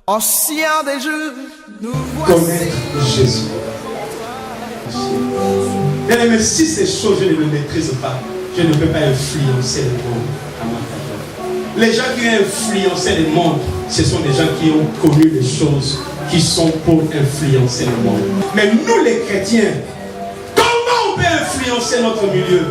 Ancien des jeux, nous voici. Connaître Jésus. Bien aimé, si ces choses je ne les maîtrise pas, je ne peux pas influencer le monde à ma faveur. Les gens qui ont influencé le monde, ce sont des gens qui ont connu les choses qui sont pour influencer le monde. Mais nous les chrétiens, comment on peut influencer notre milieu?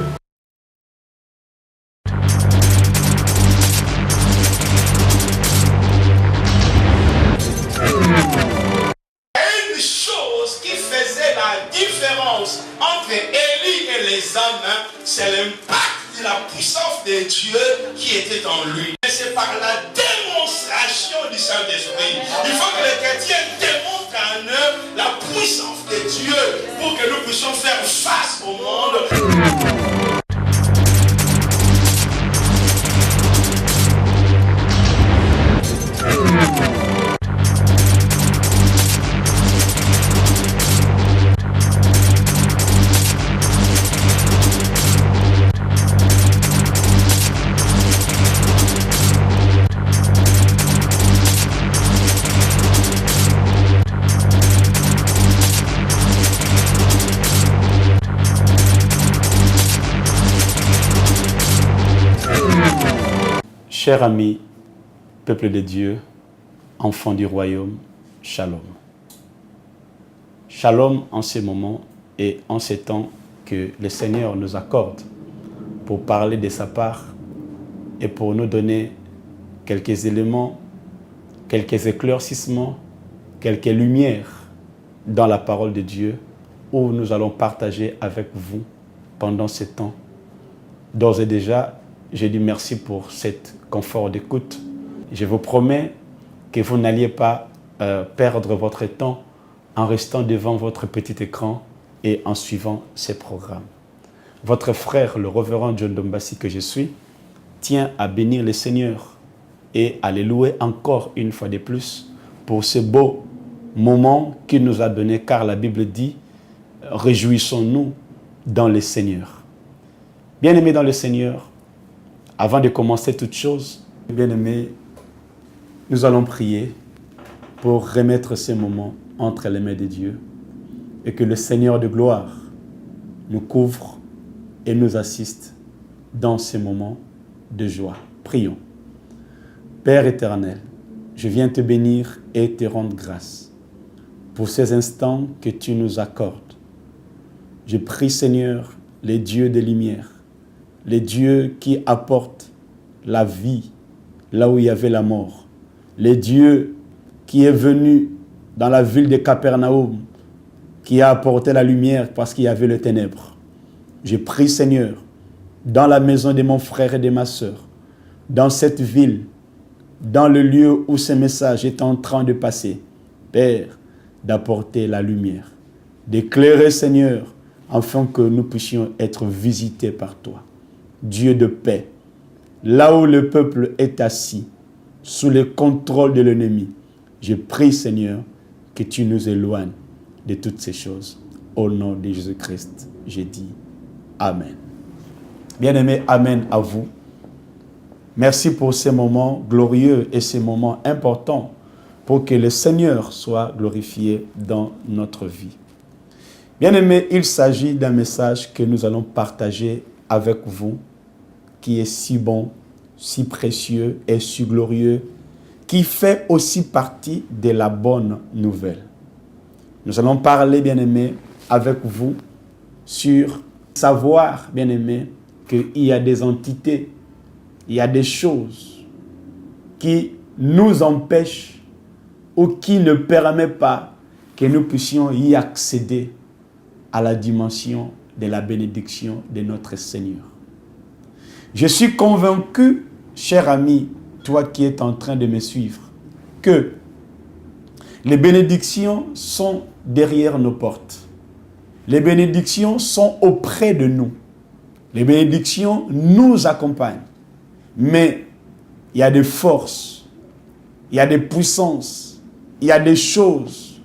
Une chose qui faisait la différence entre Élie et les hommes, c'est l'impact de la puissance de Dieu qui était en lui. Et c'est par la démonstration du Saint-Esprit. Il faut que les chrétiens démontrent en eux la puissance de Dieu pour que nous puissions faire face au monde. Chers amis, peuple de Dieu, enfants du royaume, shalom. Shalom en ces moments et en ces temps que le Seigneur nous accorde pour parler de sa part et pour nous donner quelques éléments, quelques éclaircissements, quelques lumières dans la parole de Dieu où nous allons partager avec vous pendant ce temps. D'ores et déjà, je dis merci pour cet confort d'écoute. Je vous promets que vous n'alliez pas perdre votre temps en restant devant votre petit écran et en suivant ces programmes. Votre frère, le révérend John Dombassi que je suis, tient à bénir le Seigneur et à le louer encore une fois de plus pour ce beau moment qu'il nous a donné, car la Bible dit « Réjouissons-nous dans le Seigneur ». Bien-aimés dans le Seigneur, avant de commencer toute chose, bien-aimés, nous allons prier pour remettre ces moments entre les mains de Dieu et que le Seigneur de gloire nous couvre et nous assiste dans ces moments de joie. Prions. Père éternel, je viens te bénir et te rendre grâce pour ces instants que tu nous accordes. Je prie, Seigneur, les dieux des lumières, les dieux qui apportent la vie là où il y avait la mort, les dieux qui est venu dans la ville de Capernaum, qui a apporté la lumière parce qu'il y avait le ténèbre. Je prie, Seigneur, dans la maison de mon frère et de ma sœur, dans cette ville, dans le lieu où ce message est en train de passer, Père, d'apporter la lumière, d'éclairer, Seigneur, afin que nous puissions être visités par toi. Dieu de paix, là où le peuple est assis, sous le contrôle de l'ennemi, je prie, Seigneur, que tu nous éloignes de toutes ces choses. Au nom de Jésus-Christ, j'ai dit Amen. Bien-aimés, Amen à vous. Merci pour ces moments glorieux et ces moments importants pour que le Seigneur soit glorifié dans notre vie. Bien-aimés, il s'agit d'un message que nous allons partager avec vous, qui est si bon, si précieux et si glorieux, qui fait aussi partie de la bonne nouvelle. Nous allons parler, bien-aimés, avec vous sur savoir, bien-aimés, qu'il y a des entités, il y a des choses qui nous empêchent ou qui ne permettent pas que nous puissions y accéder à la dimension de la bénédiction de notre Seigneur. Je suis convaincu, cher ami, toi qui es en train de me suivre, que les bénédictions sont derrière nos portes. Les bénédictions sont auprès de nous. Les bénédictions nous accompagnent. Mais il y a des forces, il y a des puissances, il y a des choses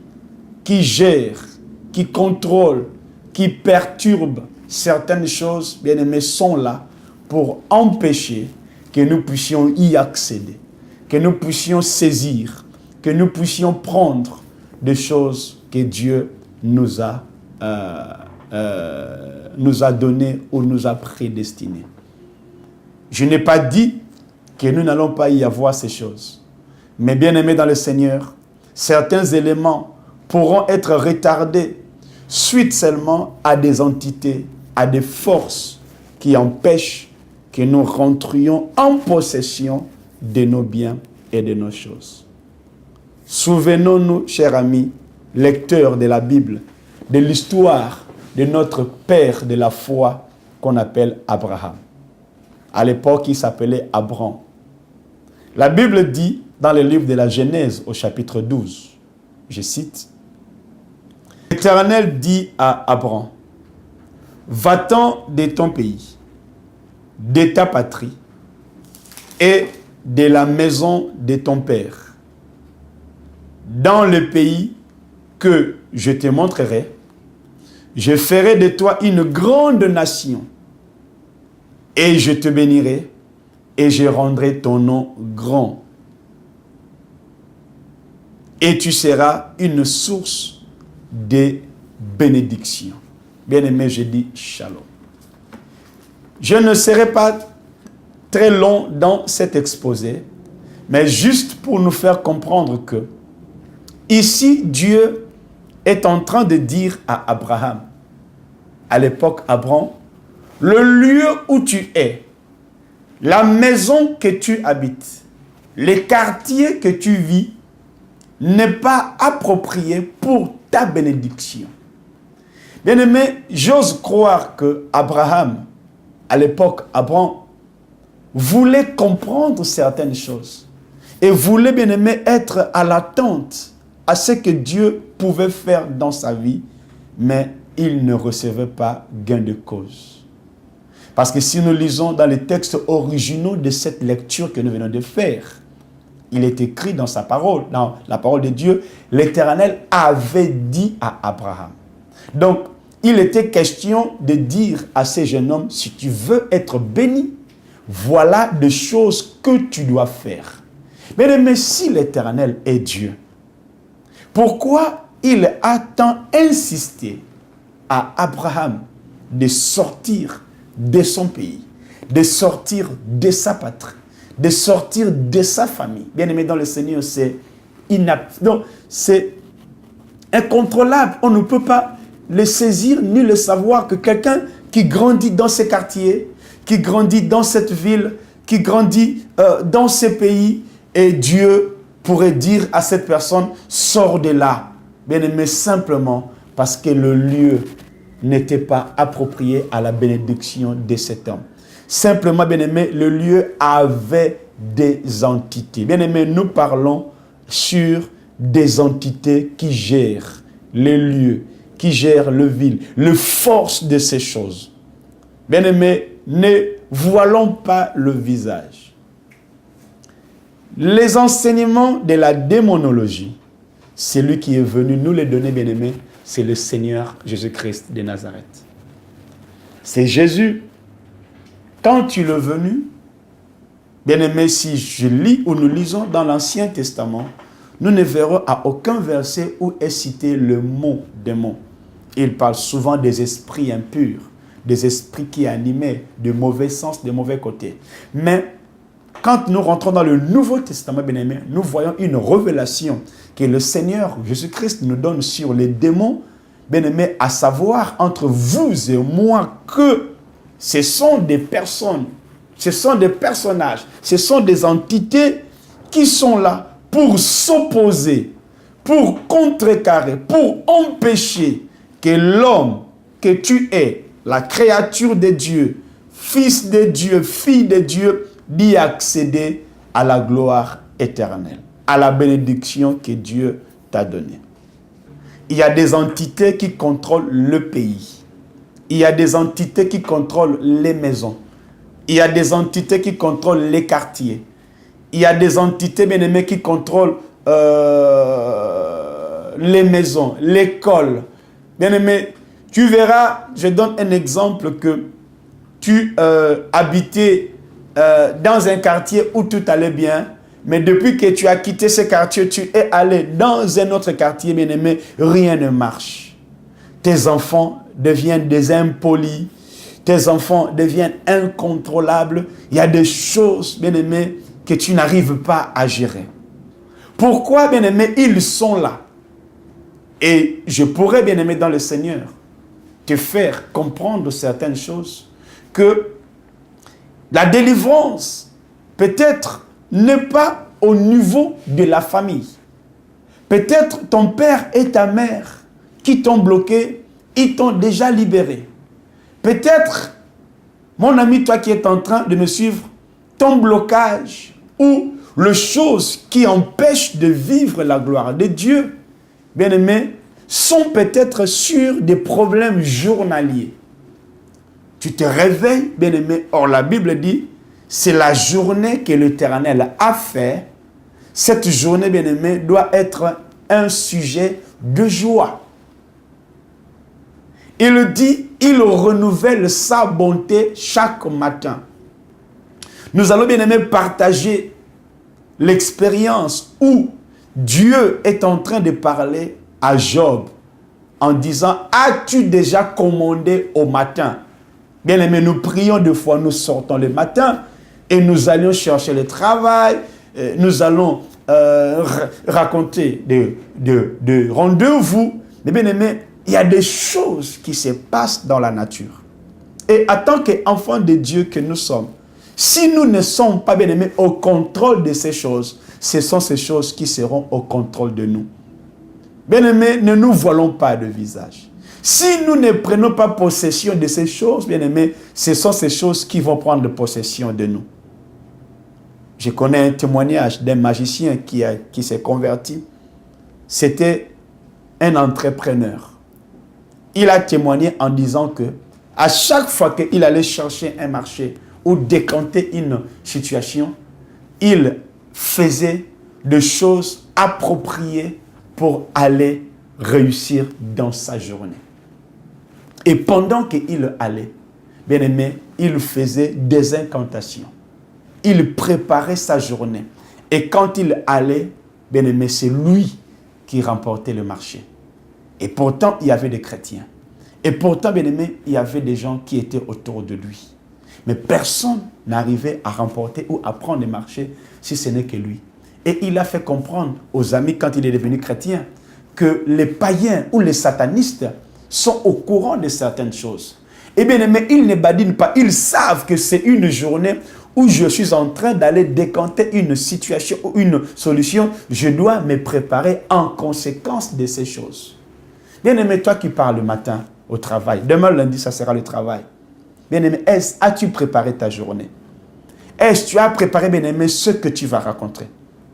qui gèrent, qui contrôlent, qui perturbent certaines choses, bien aimés, sont là pour empêcher que nous puissions y accéder, que nous puissions saisir, que nous puissions prendre des choses que Dieu nous a données ou nous a prédestinées. Je n'ai pas dit que nous n'allons pas y avoir ces choses. Mais bien aimés dans le Seigneur, certains éléments pourront être retardés suite seulement à des entités, à des forces qui empêchent que nous rentrions en possession de nos biens et de nos choses. Souvenons-nous, chers amis, lecteurs de la Bible, de l'histoire de notre père de la foi qu'on appelle Abraham. À l'époque, il s'appelait Abram. La Bible dit dans le livre de la Genèse au chapitre 12, je cite, « L'Éternel dit à Abram, va-t'en de ton pays, de ta patrie et de la maison de ton père, dans le pays que je te montrerai, je ferai de toi une grande nation et je te bénirai et je rendrai ton nom grand. Et tu seras une source de bénédiction. » Bien-aimé, je dis shalom. Je ne serai pas très long dans cet exposé, mais juste pour nous faire comprendre que ici, Dieu est en train de dire à Abraham, à l'époque Abraham, le lieu où tu es, la maison que tu habites, les quartiers que tu vis, n'est pas approprié pour ta bénédiction. Bien-aimé, j'ose croire que Abraham, à l'époque, Abraham, voulait comprendre certaines choses et voulait, bien-aimé, être à l'attente à ce que Dieu pouvait faire dans sa vie, mais il ne recevait pas gain de cause. Parce que si nous lisons dans les textes originaux de cette lecture que nous venons de faire, il est écrit dans sa parole, dans la parole de Dieu, l'Éternel avait dit à Abraham. Donc, il était question de dire à ces jeunes hommes, si tu veux être béni, voilà des choses que tu dois faire. Mais si l'Éternel est Dieu, pourquoi il a tant insisté à Abraham de sortir de son pays, de sortir de sa patrie, de sortir de sa famille? Bien-aimé dans le Seigneur, c'est incontrôlable. On ne peut pas le saisir ni le savoir que quelqu'un qui grandit dans ces quartiers, qui grandit dans cette ville, qui grandit dans ces pays, et Dieu pourrait dire à cette personne, sors de là. Bien-aimé, simplement parce que le lieu n'était pas approprié à la bénédiction de cet homme. Simplement, bien-aimé, le lieu avait des entités. Bien-aimé, nous parlons sur des entités qui gèrent les lieux, qui gèrent le ville, les forces de ces choses. Bien-aimé, ne voilons pas le visage. Les enseignements de la démonologie, celui qui est venu nous les donner, bien-aimé, c'est le Seigneur Jésus-Christ de Nazareth. C'est Jésus. Quand il est venu, bien-aimé, si je lis ou nous lisons dans l'Ancien Testament, nous ne verrons à aucun verset où est cité le mot démon. Il parle souvent des esprits impurs, des esprits qui animaient de mauvais sens, de mauvais côtés. Mais quand nous rentrons dans le Nouveau Testament, bien-aimé, nous voyons une révélation que le Seigneur Jésus-Christ nous donne sur les démons, bien-aimé, à savoir entre vous et moi que ce sont des personnes, ce sont des personnages, ce sont des entités qui sont là pour s'opposer, pour contrecarrer, pour empêcher que l'homme que tu es, la créature de Dieu, fils de Dieu, fille de Dieu, d'y accéder à la gloire éternelle, à la bénédiction que Dieu t'a donnée. Il y a des entités qui contrôlent le pays. Il y a des entités qui contrôlent les maisons. Il y a des entités qui contrôlent les quartiers. Il y a des entités, bien-aimées, qui contrôlent les maisons, l'école. Bien-aimé, tu verras, je donne un exemple que tu habitais dans un quartier où tout allait bien, Mais depuis que tu as quitté ce quartier, tu es allé dans un autre quartier, bien-aimé, rien ne marche. Tes enfants deviennent des impolis. Tes enfants deviennent incontrôlables. Il y a des choses, bien-aimé, que tu n'arrives pas à gérer. Pourquoi, bien-aimé, ils sont là? Et je pourrais, bien-aimé, dans le Seigneur, te faire comprendre certaines choses, que la délivrance, peut-être, n'est pas au niveau de la famille. Peut-être ton père et ta mère qui t'ont bloqué, ils t'ont déjà libéré. Peut-être, mon ami, toi qui es en train de me suivre, ton blocage ou les choses qui empêchent de vivre la gloire de Dieu, bien-aimé, sont peut-être sur des problèmes journaliers. Tu te réveilles, bien-aimé. Or, la Bible dit, c'est la journée que l'Éternel a fait. Cette journée, bien-aimé, doit être un sujet de joie. Il dit, il renouvelle sa bonté chaque matin. Nous allons, bien-aimé, partager l'expérience où Dieu est en train de parler à Job en disant, as-tu déjà commandé au matin? Bien-aimé, nous prions deux fois, nous sortons le matin et nous allions chercher le travail, nous allons raconter des rendez-vous. Mais bien-aimé, il y a des choses qui se passent dans la nature. Et en tant qu'enfants de Dieu que nous sommes, si nous ne sommes pas, bien-aimés, au contrôle de ces choses, ce sont ces choses qui seront au contrôle de nous. Bien-aimés, ne nous voilons pas de visage. Si nous ne prenons pas possession de ces choses, bien-aimés, ce sont ces choses qui vont prendre possession de nous. Je connais un témoignage d'un magicien qui s'est converti. C'était un entrepreneur. Il a témoigné en disant que à chaque fois qu'il allait chercher un marché ou décanter une situation, il faisait des choses appropriées pour aller réussir dans sa journée. Et pendant qu'il allait, bien aimé, il faisait des incantations. Il préparait sa journée. Et quand il allait, bien aimé, c'est lui qui remportait le marché. Et pourtant, il y avait des chrétiens. Et pourtant, bien aimé, il y avait des gens qui étaient autour de lui. Mais personne n'arrivait à remporter ou à prendre le marché si ce n'est que lui. Et il a fait comprendre aux amis, quand il est devenu chrétien, que les païens ou les satanistes sont au courant de certaines choses. Et bien aimé, ils ne badinent pas. Ils savent que c'est une journée où je suis en train d'aller décanter une situation ou une solution. Je dois me préparer en conséquence de ces choses. Bien aimé, toi qui pars le matin au travail, demain lundi, ça sera le travail. Bien aimé, as-tu préparé ta journée? Est-ce que tu as préparé, bien aimé, ce que tu vas raconter?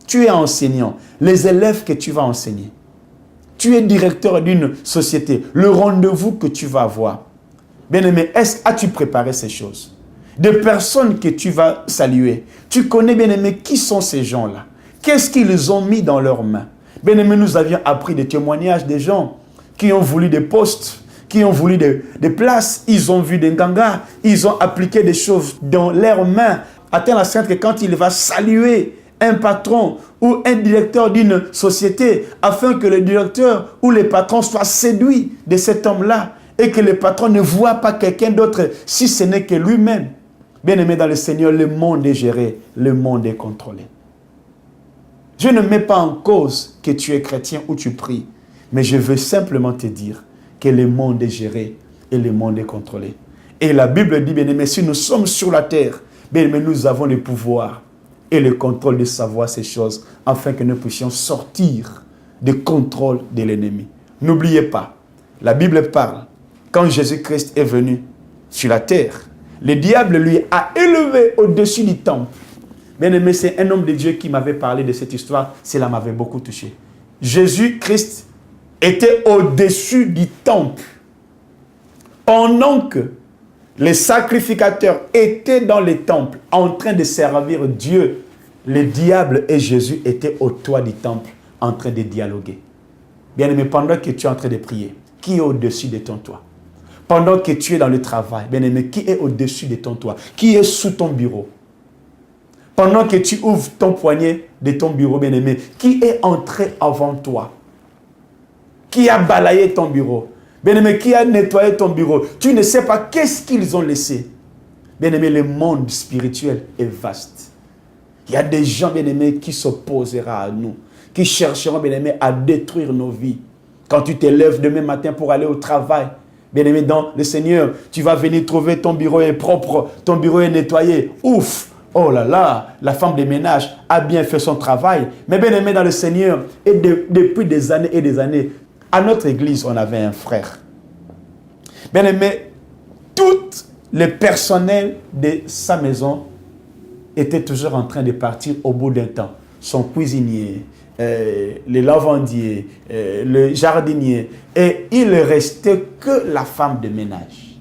Tu es enseignant, les élèves que tu vas enseigner. Tu es directeur d'une société, le rendez-vous que tu vas avoir. Bien aimé, as-tu préparé ces choses? Des personnes que tu vas saluer. Tu connais, bien aimé, qui sont ces gens-là? Qu'est-ce qu'ils ont mis dans leurs mains? Bien aimé, nous avions appris des témoignages des gens qui ont voulu des postes, qui ont voulu des places. Ils ont vu des gangas, ils ont appliqué des choses dans leurs mains. Atteint la sainte que quand il va saluer un patron ou un directeur d'une société, afin que le directeur ou le patron soit séduit de cet homme-là et que le patron ne voit pas quelqu'un d'autre si ce n'est que lui-même. Bien aimé dans le Seigneur, le monde est géré, le monde est contrôlé. Je ne mets pas en cause que tu es chrétien ou tu pries, mais je veux simplement te dire que le monde est géré et le monde est contrôlé. Et la Bible dit, bien aimé, si nous sommes sur la terre, bien aimé, nous avons le pouvoir et le contrôle de savoir ces choses, afin que nous puissions sortir du contrôle de l'ennemi. N'oubliez pas, la Bible parle, quand Jésus-Christ est venu sur la terre, le diable lui a élevé au-dessus du temple. Bien aimé, c'est un homme de Dieu qui m'avait parlé de cette histoire, cela m'avait beaucoup touché. Jésus-Christ était au-dessus du temple. Pendant que les sacrificateurs étaient dans les temples en train de servir Dieu, le diable et Jésus étaient au toit du temple en train de dialoguer. Bien aimé, pendant que tu es en train de prier, qui est au-dessus de ton toit? Pendant que tu es dans le travail, bien aimé, qui est au-dessus de ton toit? Qui est sous ton bureau? pendant que tu ouvres ton poignet de ton bureau, bien-aimé, qui est entré avant toi? Qui a balayé ton bureau? Bien-aimé, qui a nettoyé ton bureau? Tu ne sais pas qu'est-ce qu'ils ont laissé. Bien-aimé, le monde spirituel est vaste. Il y a des gens, bien-aimés, qui s'opposeront à nous, qui chercheront, bien-aimés, à détruire nos vies. Quand tu te lèves demain matin pour aller au travail, bien-aimé, dans le Seigneur, tu vas venir trouver ton bureau est propre, ton bureau est nettoyé. Ouf! Oh là là, la femme de ménage a bien fait son travail. Mais bien-aimé dans le Seigneur, et depuis des années et des années, à notre église, on avait un frère. Bien-aimé, tout le personnel de sa maison était toujours en train de partir au bout d'un temps. Son cuisinier, le lavandier, le jardinier. Et il ne restait que la femme de ménage.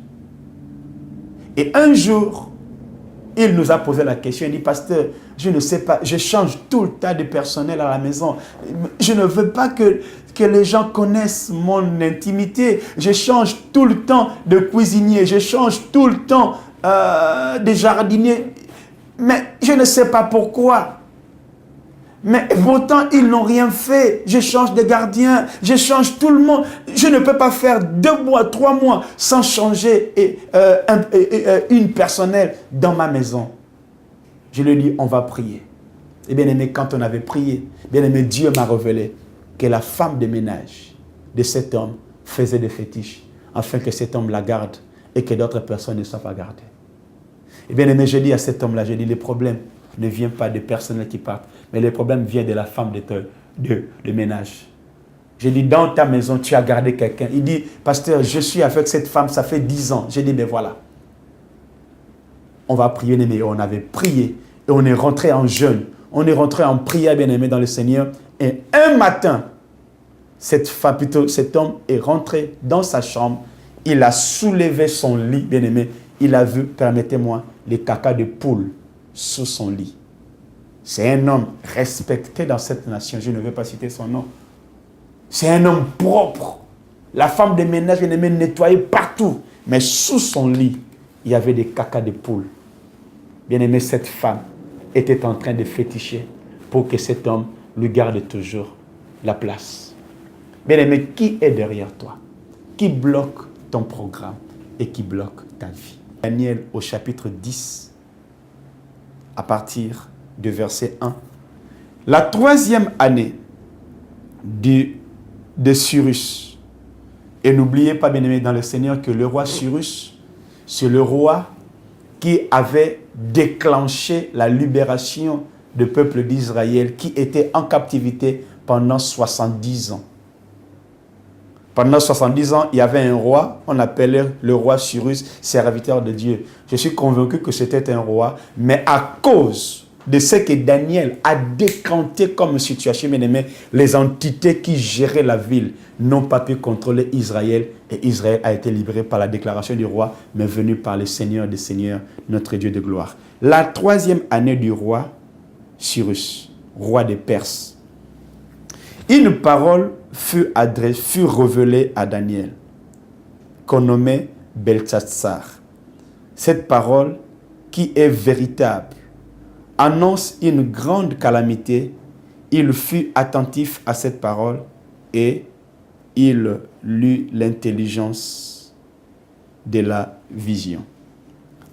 Et un jour, il nous a posé la question, il dit, pasteur, je ne sais pas, je change tout le temps de personnel à la maison. Je ne veux pas que les gens connaissent mon intimité. Je change tout le temps de cuisinier, je change tout le temps de jardinier. Mais je ne sais pas pourquoi. Mais pourtant, ils n'ont rien fait. Je change de gardien, je change tout le monde. Je ne peux pas faire 2 mois, 3 mois sans changer une personnelle dans ma maison. Je lui dis, on va prier. Et bien aimé, quand on avait prié, bien aimé, Dieu m'a révélé que la femme de ménage de cet homme faisait des fétiches afin que cet homme la garde et que d'autres personnes ne soient pas gardées. Et bien aimé, je dis à cet homme-là, je dis, le problème ne vient pas des personnels qui partent, mais le problème vient de la femme de ménage. Je dis, dans ta maison, tu as gardé quelqu'un. Il dit, pasteur, je suis avec cette femme, ça fait 10 ans. J'ai dit, mais voilà. On va prier, mais on avait prié et on est rentré en jeûne. On est rentré en prière, bien aimé, dans le Seigneur. Et un matin, cet homme est rentré dans sa chambre. Il a soulevé son lit, bien aimé. Il a vu, permettez-moi, les caca de poule sous son lit. C'est un homme respecté dans cette nation. Je ne vais pas citer son nom. C'est un homme propre. La femme de ménage, bien aimé, nettoyait partout. Mais sous son lit, il y avait des caca de poule. Bien aimé, cette femme était en train de féticher pour que cet homme lui garde toujours la place. Bien aimé, qui est derrière toi? Qui bloque ton programme et qui bloque ta vie? Daniel au chapitre 10, à partir du verset 1. La 3e année de Cyrus. Et n'oubliez pas, bien aimé, dans le Seigneur, que le roi Cyrus, c'est le roi qui avait déclenché la libération du peuple d'Israël qui était en captivité pendant 70 ans. Pendant 70 ans, il y avait un roi, on appelait le roi Cyrus, serviteur de Dieu. Je suis convaincu que c'était un roi, mais à cause de ce que Daniel a décanté comme situation, bien aimé, les entités qui géraient la ville n'ont pas pu contrôler Israël, et Israël a été libéré par la déclaration du roi, mais venu par le Seigneur des Seigneurs, notre Dieu de gloire. La 3e année du roi Cyrus, roi des Perses, une parole fut révélée à Daniel, qu'on nommait Beltsatsar. Cette parole, qui est véritable, annonce une grande calamité. Il fut attentif à cette parole et il lut l'intelligence de la vision.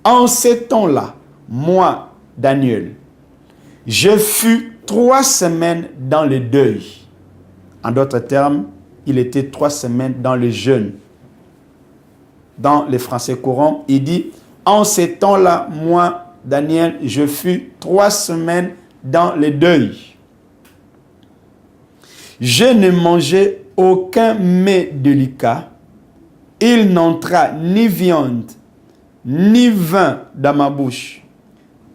En ces temps-là, moi, Daniel, je fus 3 semaines dans le deuil. En d'autres termes, il était 3 semaines dans le jeûne. Dans les français courants, il dit, en ces temps-là, moi, Daniel, je fus 3 semaines dans le deuil. Je ne mangeai aucun mets délicat. Il n'entra ni viande, ni vin dans ma bouche.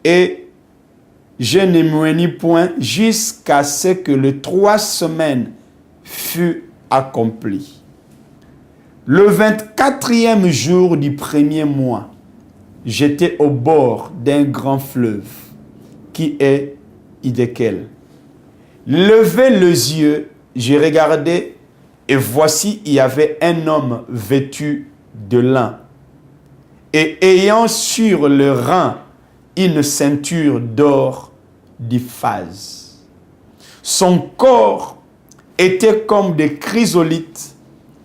Et je ne m'oignis point jusqu'à ce que les 3 semaines fut accompli. Le 24e jour du 1er mois, j'étais au bord d'un grand fleuve qui est Hiddekel. Levé les yeux, j'ai regardé et voici il y avait un homme vêtu de lin et ayant sur le rein une ceinture d'or d'Iphaz. Son corps était comme des chrysolites,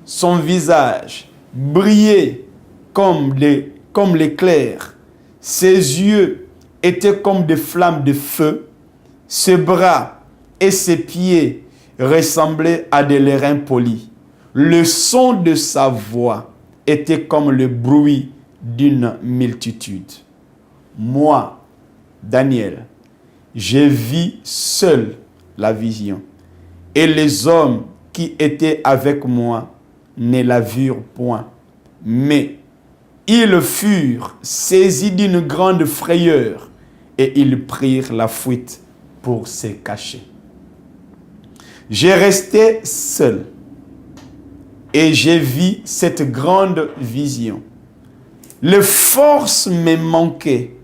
son visage brillait comme l'éclair, ses yeux étaient comme des flammes de feu, ses bras et ses pieds ressemblaient à des lérins polis. Le son de sa voix était comme le bruit d'une multitude. Moi, Daniel, j'ai vu seul la vision, et les hommes qui étaient avec moi ne la virent point. Mais ils furent saisis d'une grande frayeur, et ils prirent la fuite pour se cacher. J'ai resté seul, et j'ai vu cette grande vision. Les forces me manquaient.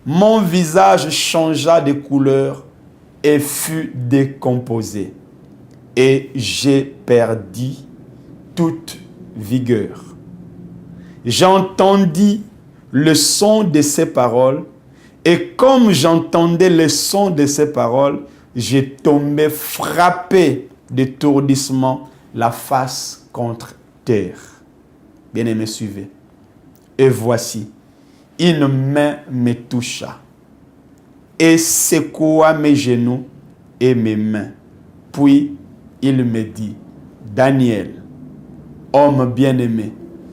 Mon visage changea de couleur et fut décomposé. Et j'ai perdu toute vigueur. J'entendis le son de ces paroles, et comme j'entendais le son de ces paroles, j'ai tombé frappé d'étourdissement, la face contre terre. Bien-aimés, suivez. Et voici, une main me toucha et secoua mes genoux et mes mains. Puis il me dit, Daniel, homme bien-aimé,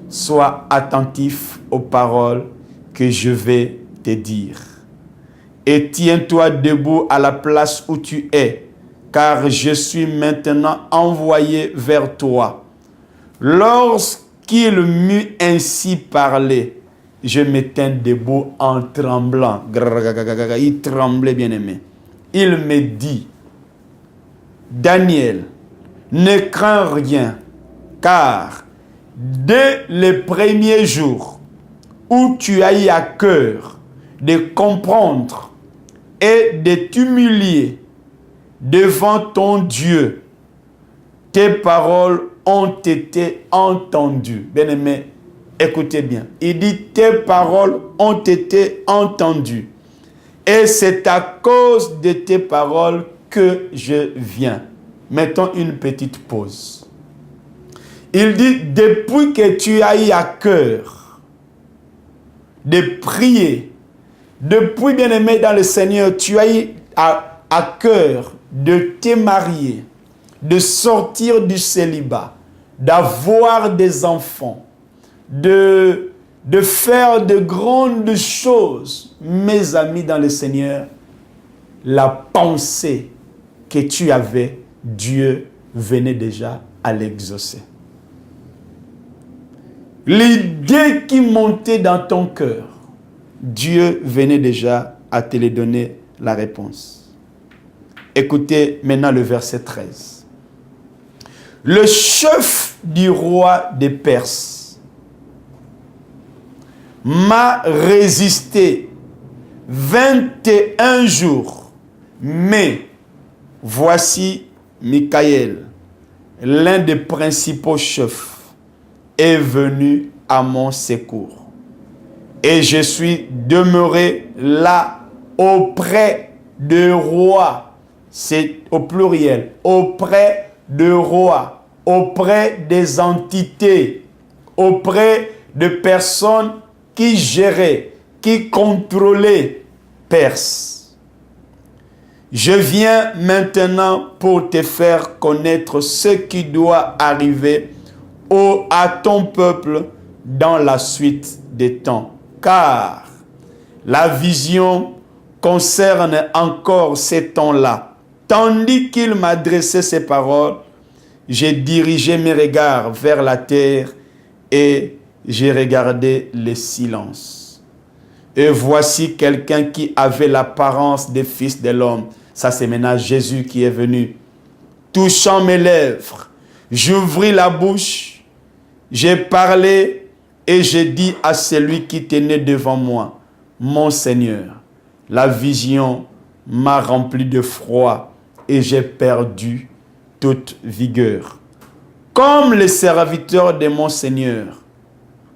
sois attentif aux paroles que je vais te dire. Et tiens-toi debout à la place où tu es, car je suis maintenant envoyé vers toi. Lorsqu'il m'eut ainsi parlé, je me tins debout en tremblant. Il tremblait, bien-aimé. Il me dit, Daniel, ne crains rien, car dès les premiers jours où tu as eu à cœur de comprendre et de t'humilier devant ton Dieu, tes paroles ont été entendues. Bien-aimé, écoutez bien. Il dit, tes paroles ont été entendues. Et c'est à cause de tes paroles que je viens. Mettons une petite pause. Il dit, depuis que tu as eu à cœur de prier, depuis, bien-aimé dans le Seigneur, tu as eu à cœur de te marier, de sortir du célibat, d'avoir des enfants, de faire de grandes choses, mes amis dans le Seigneur, la pensée que tu avais, Dieu venait déjà à l'exaucer. L'idée qui montait dans ton cœur, Dieu venait déjà à te les donner la réponse. Écoutez maintenant le verset 13. Le chef du roi des Perses m'a résisté 21 jours, mais voici Michaël, l'un des principaux chefs, est venu à mon secours. Et je suis demeuré là auprès de rois. C'est au pluriel. Auprès de rois. Auprès des entités. Auprès de personnes qui géraient, qui contrôlaient Perse. Je viens maintenant pour te faire connaître ce qui doit arriver à ton peuple dans la suite des temps. Car la vision concerne encore ces temps-là. Tandis qu'il m'adressait ces paroles, j'ai dirigé mes regards vers la terre et j'ai regardé le silence. Et voici quelqu'un qui avait l'apparence des fils de l'homme. Ça, c'est maintenant Jésus qui est venu. Touchant mes lèvres, j'ouvris la bouche, j'ai parlé et j'ai dit à celui qui tenait devant moi, mon Seigneur, la vision m'a rempli de froid et j'ai perdu toute vigueur. Comme les serviteurs de mon Seigneur,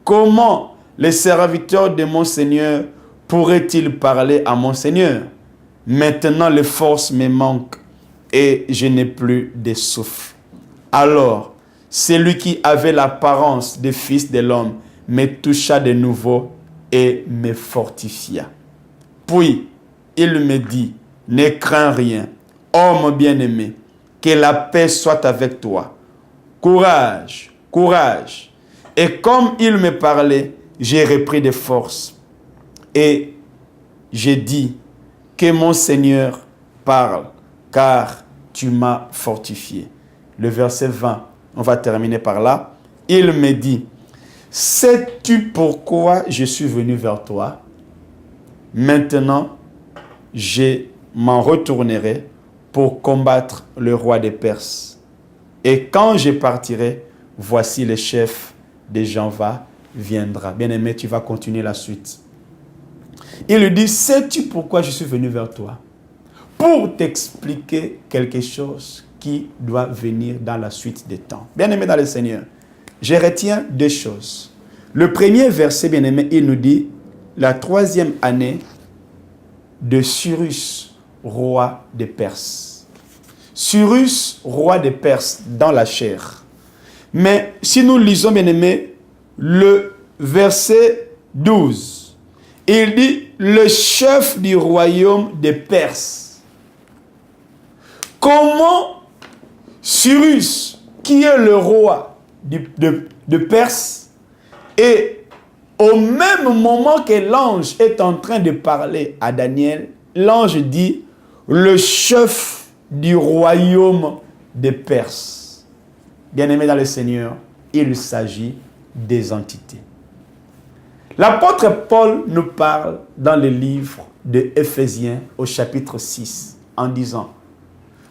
comment les serviteurs de mon Seigneur pourraient-ils parler à mon Seigneur? Maintenant, les forces me manquent et je n'ai plus de souffle. Alors, celui qui avait l'apparence de fils de l'homme me toucha de nouveau et me fortifia. Puis, il me dit, ne crains rien, homme bien-aimé, que la paix soit avec toi. Courage, courage. Et comme il me parlait, j'ai repris des forces. Et j'ai dit, que mon Seigneur parle, car tu m'as fortifié. Le verset 20, on va terminer par là. Il me dit, sais-tu pourquoi je suis venu vers toi? Maintenant, je m'en retournerai pour combattre le roi des Perses. Et quand je partirai, voici le chef des Janva viendra. Bien-aimé, tu vas continuer la suite. Il lui dit, sais-tu pourquoi je suis venu vers toi? Pour t'expliquer quelque chose qui doit venir dans la suite des temps. Bien-aimé dans le Seigneur, je retiens deux choses. Le premier verset, bien-aimé, il nous dit, la 3e année de Cyrus, roi des Perses. Cyrus, roi des Perses, dans la chair. Mais si nous lisons, bien-aimé, le verset 12, il dit, le chef du royaume des Perses. Comment Cyrus, qui est le roi de Perse, et au même moment que l'ange est en train de parler à Daniel, l'ange dit, le chef du royaume des Perses. Bien-aimé dans le Seigneur, il s'agit des entités. L'apôtre Paul nous parle dans le livre de Éphésiens au chapitre 6 en disant,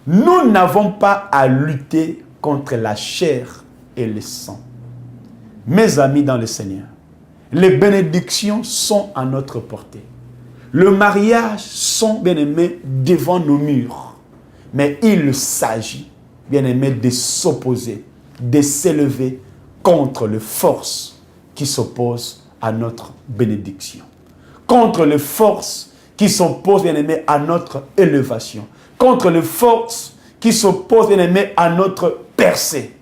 nous n'avons pas à lutter contre la chair et le sang. Mes amis dans le Seigneur, les bénédictions sont à notre portée. Le mariage sont, bien-aimés, devant nos murs. Mais il s'agit, bien-aimés, de s'opposer, de s'élever contre les forces qui s'opposent à notre bénédiction. Contre les forces qui s'opposent, bien-aimés, à notre élévation. Contre les forces qui s'opposent, bien-aimés, à notre percée.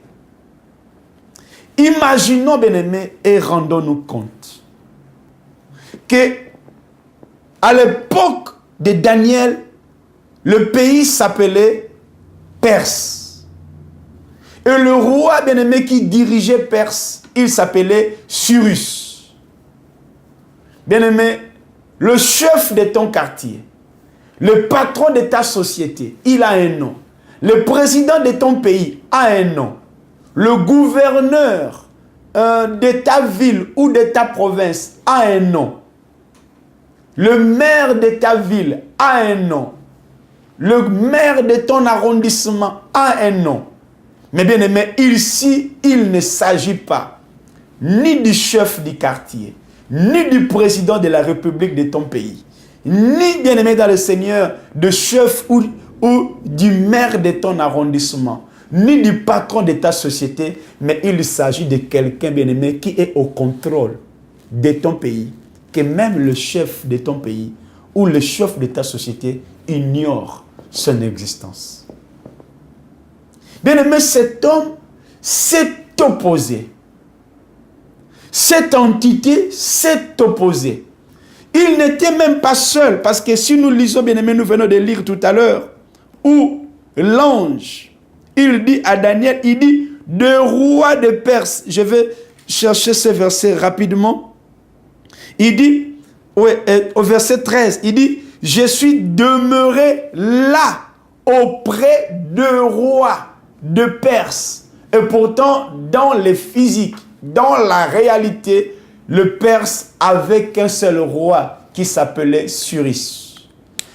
Imaginons, bien-aimés, et rendons-nous compte que à l'époque de Daniel, le pays s'appelait Perse. Et le roi, bien-aimé, qui dirigeait Perse, il s'appelait Cyrus. Bien-aimé, le chef de ton quartier, le patron de ta société, il a un nom. Le président de ton pays a un nom. Le gouverneur de ta ville ou de ta province a un nom. Le maire de ta ville a un nom. Le maire de ton arrondissement a un nom. Mais bien aimé, ici, il ne s'agit pas ni du chef du quartier, ni du président de la République de ton pays, ni bien aimé dans le Seigneur, de chef ou du maire de ton arrondissement, ni du patron de ta société, mais il s'agit de quelqu'un, bien-aimé, qui est au contrôle de ton pays, que même le chef de ton pays ou le chef de ta société ignore son existence. Bien-aimé, cet homme s'est opposé. Cette entité s'est opposée. Il n'était même pas seul, parce que si nous lisons, bien-aimé, nous venons de lire tout à l'heure, où l'ange, il dit à Daniel, il dit, de roi de Perse. Je vais chercher ce verset rapidement. Il dit, au verset 13, il dit, je suis demeuré là, auprès de roi de Perse. Et pourtant, dans le physique, dans la réalité, le Perse avait qu'un seul roi qui s'appelait Cyrus.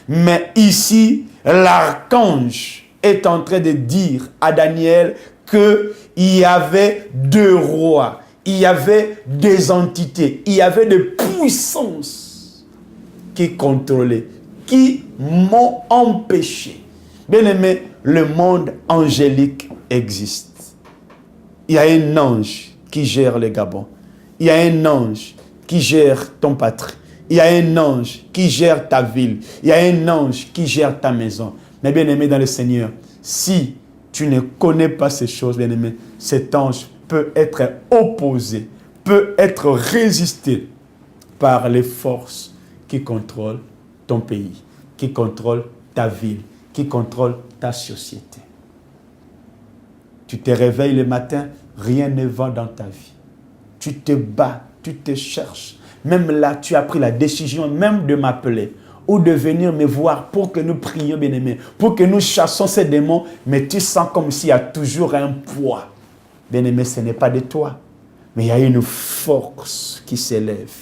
Mais ici, l'archange est en train de dire à Daniel qu'il y avait deux rois, il y avait des entités, il y avait des puissances qui contrôlaient, qui m'ont empêché. Bien aimé, le monde angélique existe. Il y a un ange qui gère le Gabon. Il y a un ange qui gère ton patrie. Il y a un ange qui gère ta ville. Il y a un ange qui gère ta maison. Mais bien aimé dans le Seigneur, si tu ne connais pas ces choses, bien aimé, cet ange peut être opposé, peut être résisté par les forces qui contrôlent ton pays, qui contrôlent ta ville, qui contrôlent ta société. Tu te réveilles le matin, rien ne va dans ta vie. Tu te bats, tu te cherches. Même là, tu as pris la décision même de m'appeler ou de venir me voir pour que nous prions, bien-aimés, pour que nous chassons ces démons, mais tu sens comme s'il y a toujours un poids. Bien-aimé, ce n'est pas de toi, mais il y a une force qui s'élève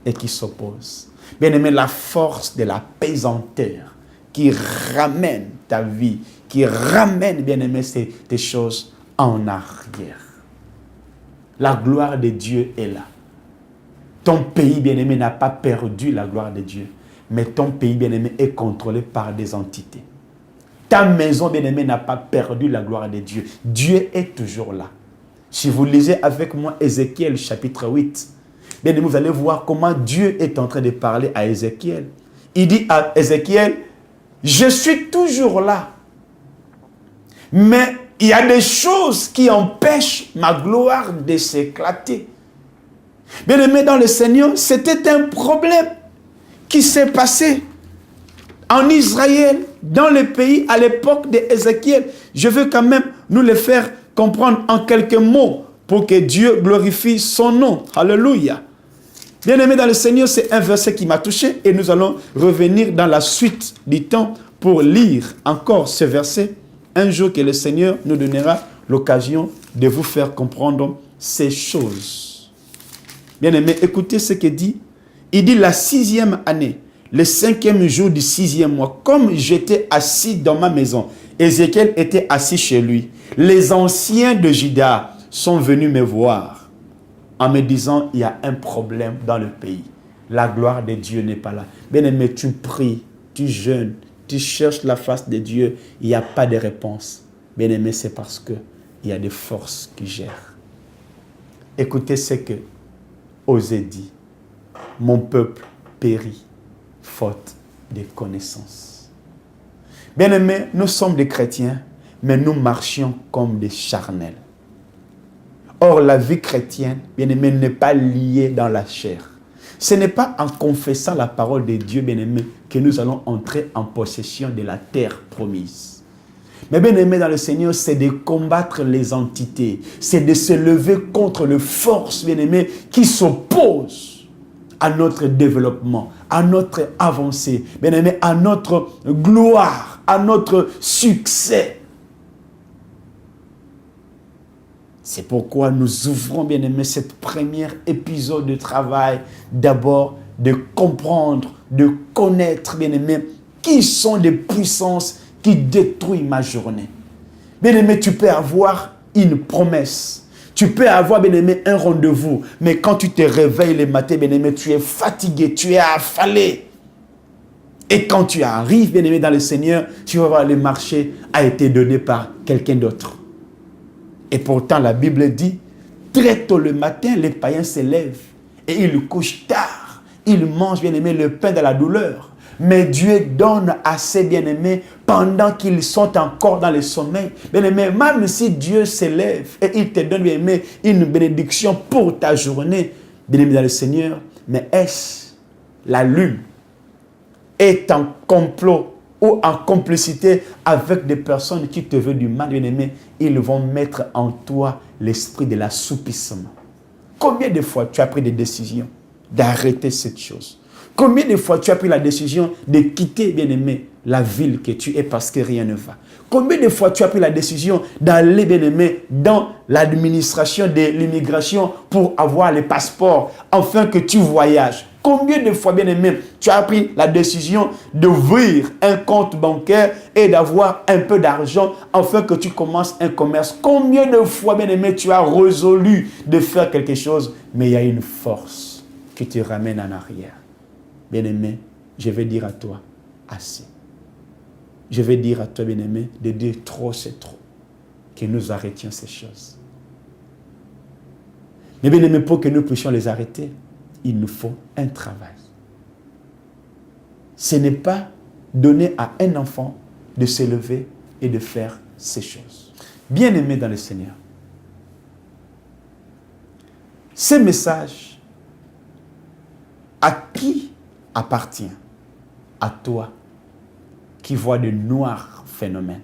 et qui s'oppose. Bien-aimé, la force de la pesanteur qui ramène ta vie, qui ramène, bien-aimé, tes choses en arrière. La gloire de Dieu est là. Ton pays, bien-aimé, n'a pas perdu la gloire de Dieu. Mais ton pays, bien-aimé, est contrôlé par des entités. Ta maison, bien-aimé, n'a pas perdu la gloire de Dieu. Dieu est toujours là. Si vous lisez avec moi Ézéchiel chapitre 8, bien-aimé, vous allez voir comment Dieu est en train de parler à Ézéchiel. Il dit à Ézéchiel, je suis toujours là. Mais il y a des choses qui empêchent ma gloire de s'éclater. Bien-aimé dans le Seigneur, c'était un problème qui s'est passé en Israël, dans le pays, à l'époque d'Ézéchiel. Je veux quand même nous le faire comprendre en quelques mots pour que Dieu glorifie son nom. Alléluia. Bien-aimé dans le Seigneur, c'est un verset qui m'a touché et nous allons revenir dans la suite du temps pour lire encore ce verset. Un jour que le Seigneur nous donnera l'occasion de vous faire comprendre ces choses. Bien-aimé, écoutez ce qu'il dit. Il dit la 6e année, le 5e jour du 6e mois, comme j'étais assis dans ma maison, Ézéchiel était assis chez lui. Les anciens de Juda sont venus me voir en me disant, il y a un problème dans le pays. La gloire de Dieu n'est pas là. Bien-aimé, tu pries, tu jeûnes, tu cherches la face de Dieu, il n'y a pas de réponse. Bien-aimé, c'est parce qu'il y a des forces qui gèrent. Écoutez ce que Osée dit. Mon peuple périt faute de connaissances. Bien-aimés, nous sommes des chrétiens, mais nous marchions comme des charnels. Or, la vie chrétienne, bien-aimé, n'est pas liée dans la chair. Ce n'est pas en confessant la parole de Dieu, bien-aimé, que nous allons entrer en possession de la terre promise. Mais bien-aimé dans le Seigneur, c'est de combattre les entités. C'est de se lever contre les forces, bien-aimé, qui s'opposent à notre développement, à notre avancée, bien-aimé, à notre gloire, à notre succès. C'est pourquoi nous ouvrons, bien-aimé, cette première épisode de travail, d'abord de comprendre, de connaître, bien-aimé, qui sont les puissances qui détruisent ma journée. Bien-aimé, tu peux avoir une promesse. Tu peux avoir, bien-aimé, un rendez-vous. Mais quand tu te réveilles le matin, bien-aimé, tu es fatigué, tu es affalé. Et quand tu arrives, bien-aimé, dans le Seigneur, tu vas voir le marché a été donné par quelqu'un d'autre. Et pourtant, la Bible dit, très tôt le matin, les païens se lèvent et ils couchent tard. Ils mangent, bien-aimé, le pain de la douleur. Mais Dieu donne à ses bien-aimés pendant qu'ils sont encore dans le sommeil. Bien-aimé, même si Dieu s'élève et il te donne, bien-aimé, une bénédiction pour ta journée, bien-aimé dans le Seigneur, mais est-ce la lune est en complot ou en complicité avec des personnes qui te veulent du mal, bien-aimé, ils vont mettre en toi l'esprit de l'assoupissement. Combien de fois tu as pris des décisions d'arrêter cette chose? Combien de fois tu as pris la décision de quitter, bien-aimé, la ville que tu es parce que rien ne va? Combien de fois tu as pris la décision d'aller, bien-aimé, dans l'administration de l'immigration pour avoir les passeports afin que tu voyages? Combien de fois, bien-aimé, tu as pris la décision d'ouvrir un compte bancaire et d'avoir un peu d'argent afin que tu commences un commerce? Combien de fois, bien-aimé, tu as résolu de faire quelque chose, mais il y a une force qui te ramène en arrière? Bien-aimé, je vais dire à toi, assez. Je vais dire à toi, bien-aimé, de dire trop, c'est trop. Que nous arrêtions ces choses. Mais bien-aimé, pour que nous puissions les arrêter, il nous faut un travail. ce n'est pas donner à un enfant de s'élever et de faire ces choses. Bien-aimés dans le Seigneur, ce message, à qui appartient? À toi qui vois de noirs phénomènes.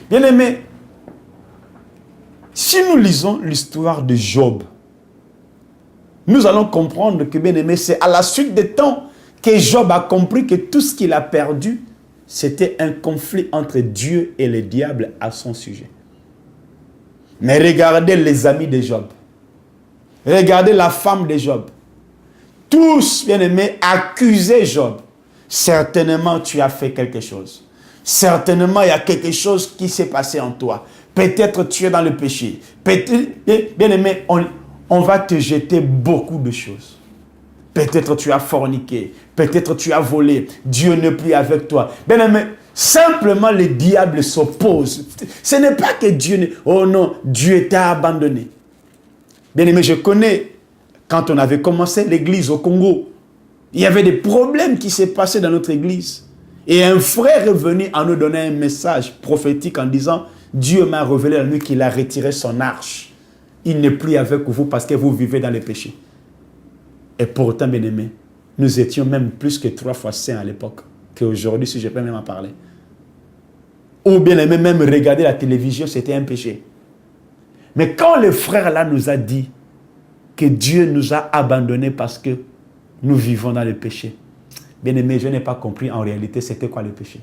Bien-aimés, si nous lisons l'histoire de Job, nous allons comprendre que, bien-aimé, c'est à la suite des temps que Job a compris que tout ce qu'il a perdu, c'était un conflit entre Dieu et le diable à son sujet. Mais regardez les amis de Job. Regardez la femme de Job. Tous, bien-aimés, accusaient Job. Certainement, tu as fait quelque chose. Certainement, il y a quelque chose qui s'est passé en toi. Peut-être tu es dans le péché. Peut-être, bien-aimé, on va te jeter beaucoup de choses. Peut-être tu as forniqué. Peut-être tu as volé. Dieu n'est plus avec toi. Bien-aimé, simplement le diable s'oppose. Ce n'est pas que Dieu n'est... Oh non, Dieu t'a abandonné. Bien-aimé, je connais, quand on avait commencé l'église au Congo, il y avait des problèmes qui s'est passé dans notre église. Et un frère est venu à nous donner un message prophétique en disant, Dieu m'a révélé la nuit qu'il a retiré son arche. Il n'est plus avec vous parce que vous vivez dans les péchés. Et pourtant, bien-aimés, nous étions même plus que 3 fois saints à l'époque qu'aujourd'hui, si je peux même en parler. Ou bien-aimés, même regarder la télévision, c'était un péché. Mais quand le frère là nous a dit que Dieu nous a abandonnés parce que nous vivons dans le péché, bien-aimé, je n'ai pas compris en réalité c'était quoi le péché.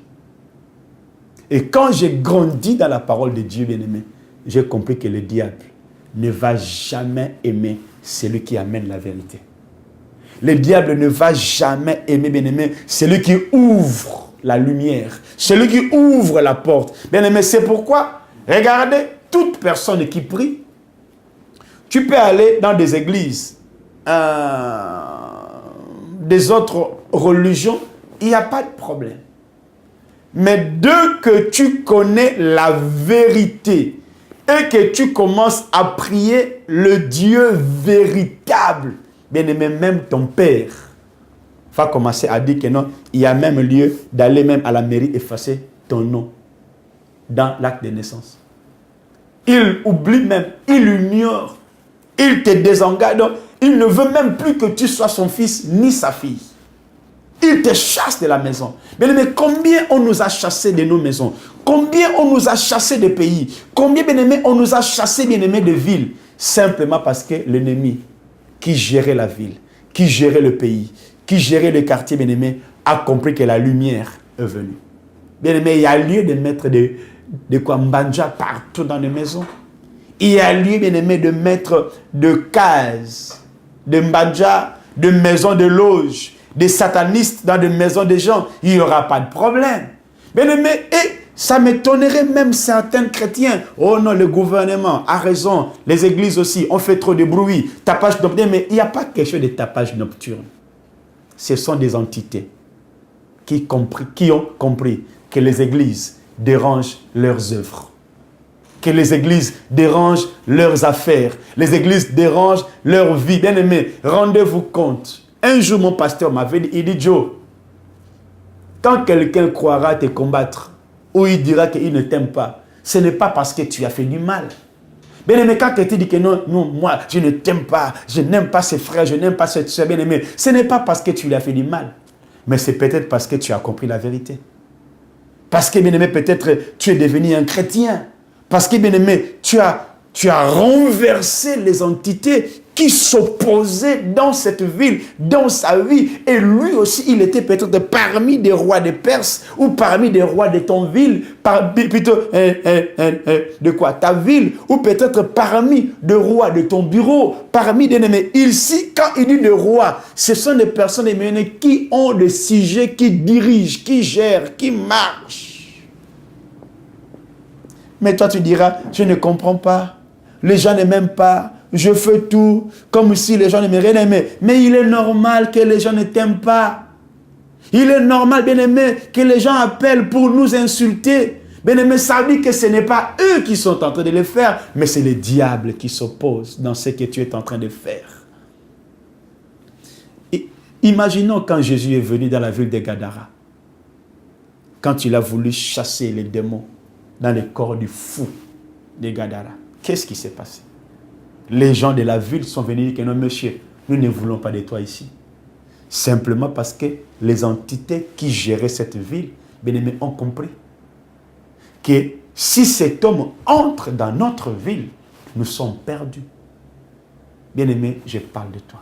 Et quand j'ai grandi dans la parole de Dieu, bien-aimé, j'ai compris que le diable ne va jamais aimer celui qui amène la vérité. Le diable ne va jamais aimer, bien-aimé, celui qui ouvre la lumière, celui qui ouvre la porte. Bien-aimé, c'est pourquoi, regardez, toute personne qui prie, tu peux aller dans des églises, des autres religions, il n'y a pas de problème. Mais dès que tu connais la vérité et que tu commences à prier le Dieu véritable, bien aimé, même ton père va commencer à dire que non, il y a même lieu d'aller même à la mairie effacer ton nom dans l'acte de naissance. Il oublie même, il ignore, il te désengage, donc il ne veut même plus que tu sois son fils ni sa fille. Il te chasse de la maison. Mais combien on nous a chassés de nos maisons? Combien on nous a chassés de pays? Combien, bien-aimés, on nous a chassés, bien-aimés, de villes? Simplement parce que l'ennemi qui gérait la ville, qui gérait le pays, qui gérait le quartier, bien-aimé, a compris que la lumière est venue. Bien-aimé, il y a lieu de mettre de quoi mbanja partout dans les maisons. Il y a lieu, bien-aimé, de mettre de cases, de mbanja, de maisons de loge, des satanistes dans des maisons des gens. Il n'y aura pas de problème. Bien-aimé, et ça m'étonnerait même certains chrétiens. Oh non, le gouvernement a raison. Les églises aussi, on fait trop de bruit. Tapage nocturne. Mais il n'y a pas quelque chose de tapage nocturne. Ce sont des entités qui ont compris que les églises dérangent leurs œuvres. Que les églises dérangent leurs affaires. Les églises dérangent leur vie. Bien-aimé, rendez-vous compte. Un jour, mon pasteur m'avait dit, il dit, Joe, quand quelqu'un croira te combattre, ou il dira qu'il ne t'aime pas, ce n'est pas parce que tu as fait du mal. Bien-aimé, quand quelqu'un dit que non, moi, je ne t'aime pas, je n'aime pas ses frères, je n'aime pas cette soeur, bien-aimé, ce n'est pas parce que tu lui as fait du mal, mais c'est peut-être parce que tu as compris la vérité. Parce que, bien-aimé, peut-être tu es devenu un chrétien. Parce que, bien-aimé, tu as renversé les entités qui s'opposaient dans cette ville, dans sa vie. Et lui aussi, il était peut-être parmi des rois de Perse ou parmi des rois de ton ville, de quoi? Ta ville, ou peut-être parmi des rois de ton bureau, parmi des ennemis. Ici, quand il dit des rois, ce sont des personnes qui ont des sujets, qui dirigent, qui gèrent, qui marchent. Mais toi, tu diras, je ne comprends pas. Les gens ne m'aiment pas. Je fais tout comme si les gens ne m'aiment rien. Mais il est normal que les gens ne t'aiment pas. Il est normal, bien aimé, que les gens appellent pour nous insulter. Bien aimé, ça veut dire que ce n'est pas eux qui sont en train de le faire, mais c'est le diable qui s'oppose dans ce que tu es en train de faire. Et Imaginons quand Jésus est venu dans la ville de Gadara, quand il a voulu chasser les démons dans le corps du fou de Gadara. Qu'est-ce qui s'est passé? Les gens de la ville sont venus dire que non, monsieur, nous ne voulons pas de toi ici. Simplement parce que les entités qui géraient cette ville, bien-aimés, ont compris que si cet homme entre dans notre ville, nous sommes perdus. Bien-aimé, je parle de toi.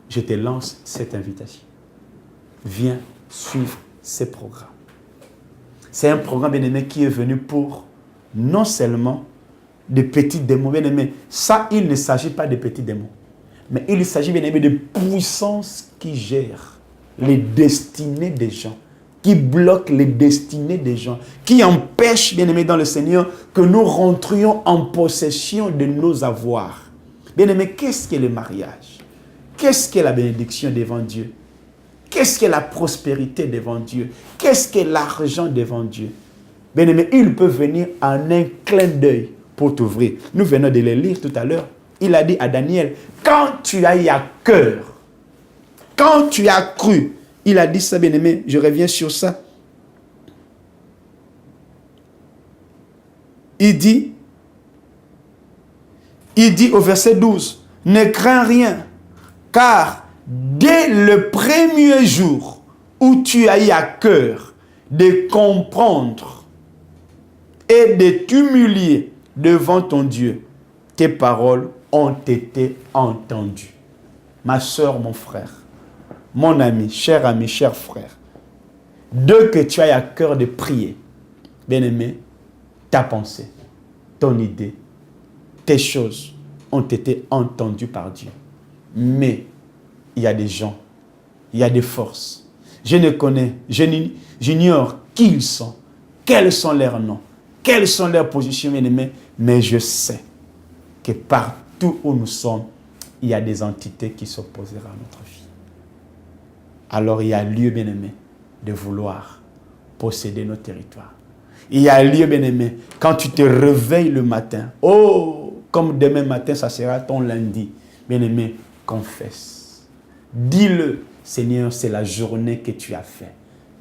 Je te lance cette invitation. Viens suivre ces programmes. C'est un programme, bien-aimé, qui est venu pour non seulement des petits démons. Bien-aimé, ça, il ne s'agit pas de petits démons. Mais il s'agit, bien-aimé, de puissances qui gèrent les destinées des gens, qui bloquent les destinées des gens, qui empêchent, bien-aimé, dans le Seigneur, que nous rentrions en possession de nos avoirs. Bien-aimé, qu'est-ce qu'est le mariage? Qu'est-ce qu'est la bénédiction devant Dieu? Qu'est-ce qu'est la prospérité devant Dieu? Qu'est-ce qu'est l'argent devant Dieu? Bien-aimé, il peut venir en un clin d'œil pour t'ouvrir. Nous venons de le lire tout à l'heure. Il a dit à Daniel, quand tu as eu à cœur, quand tu as cru, il a dit ça, bien-aimé, je reviens sur ça. Il dit au verset 12, ne crains rien, car dès le premier jour où tu as eu à cœur de comprendre et de t'humilier devant ton Dieu, tes paroles ont été entendues. Ma soeur, mon frère, mon ami, cher frère, dès que tu as eu à cœur de prier, bien-aimé, ta pensée, ton idée, tes choses ont été entendues par Dieu. Mais il y a des gens, il y a des forces. J'ignore qui ils sont, quels sont leurs noms, quelles sont leurs positions, bien-aimés, mais je sais que partout où nous sommes, il y a des entités qui s'opposeraient à notre vie. Alors il y a lieu, bien-aimé, de vouloir posséder nos territoires. Il y a lieu, bien-aimé, quand tu te réveilles le matin, oh, comme demain matin, ça sera ton lundi, bien-aimé, confesse. Dis-le, Seigneur, c'est la journée que tu as faite.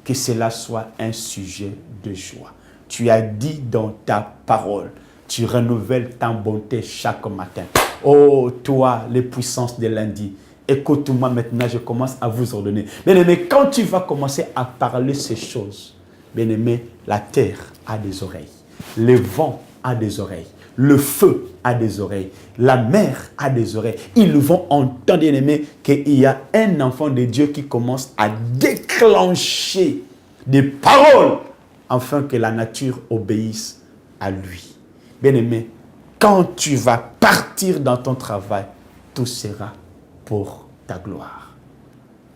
Que cela soit un sujet de joie. Tu as dit dans ta parole, tu renouvelles ta bonté chaque matin. Oh, toi, les puissances de lundi, écoute-moi maintenant, je commence à vous ordonner. Bien-aimé, quand tu vas commencer à parler ces choses, bien-aimé, la terre a des oreilles, le vent a des oreilles, le feu a des oreilles, la mer a des oreilles. Ils vont entendre, bien-aimé, qu'il y a un enfant de Dieu qui commence à déclencher des paroles afin que la nature obéisse à lui. Bien-aimé, quand tu vas partir dans ton travail, tout sera pour ta gloire.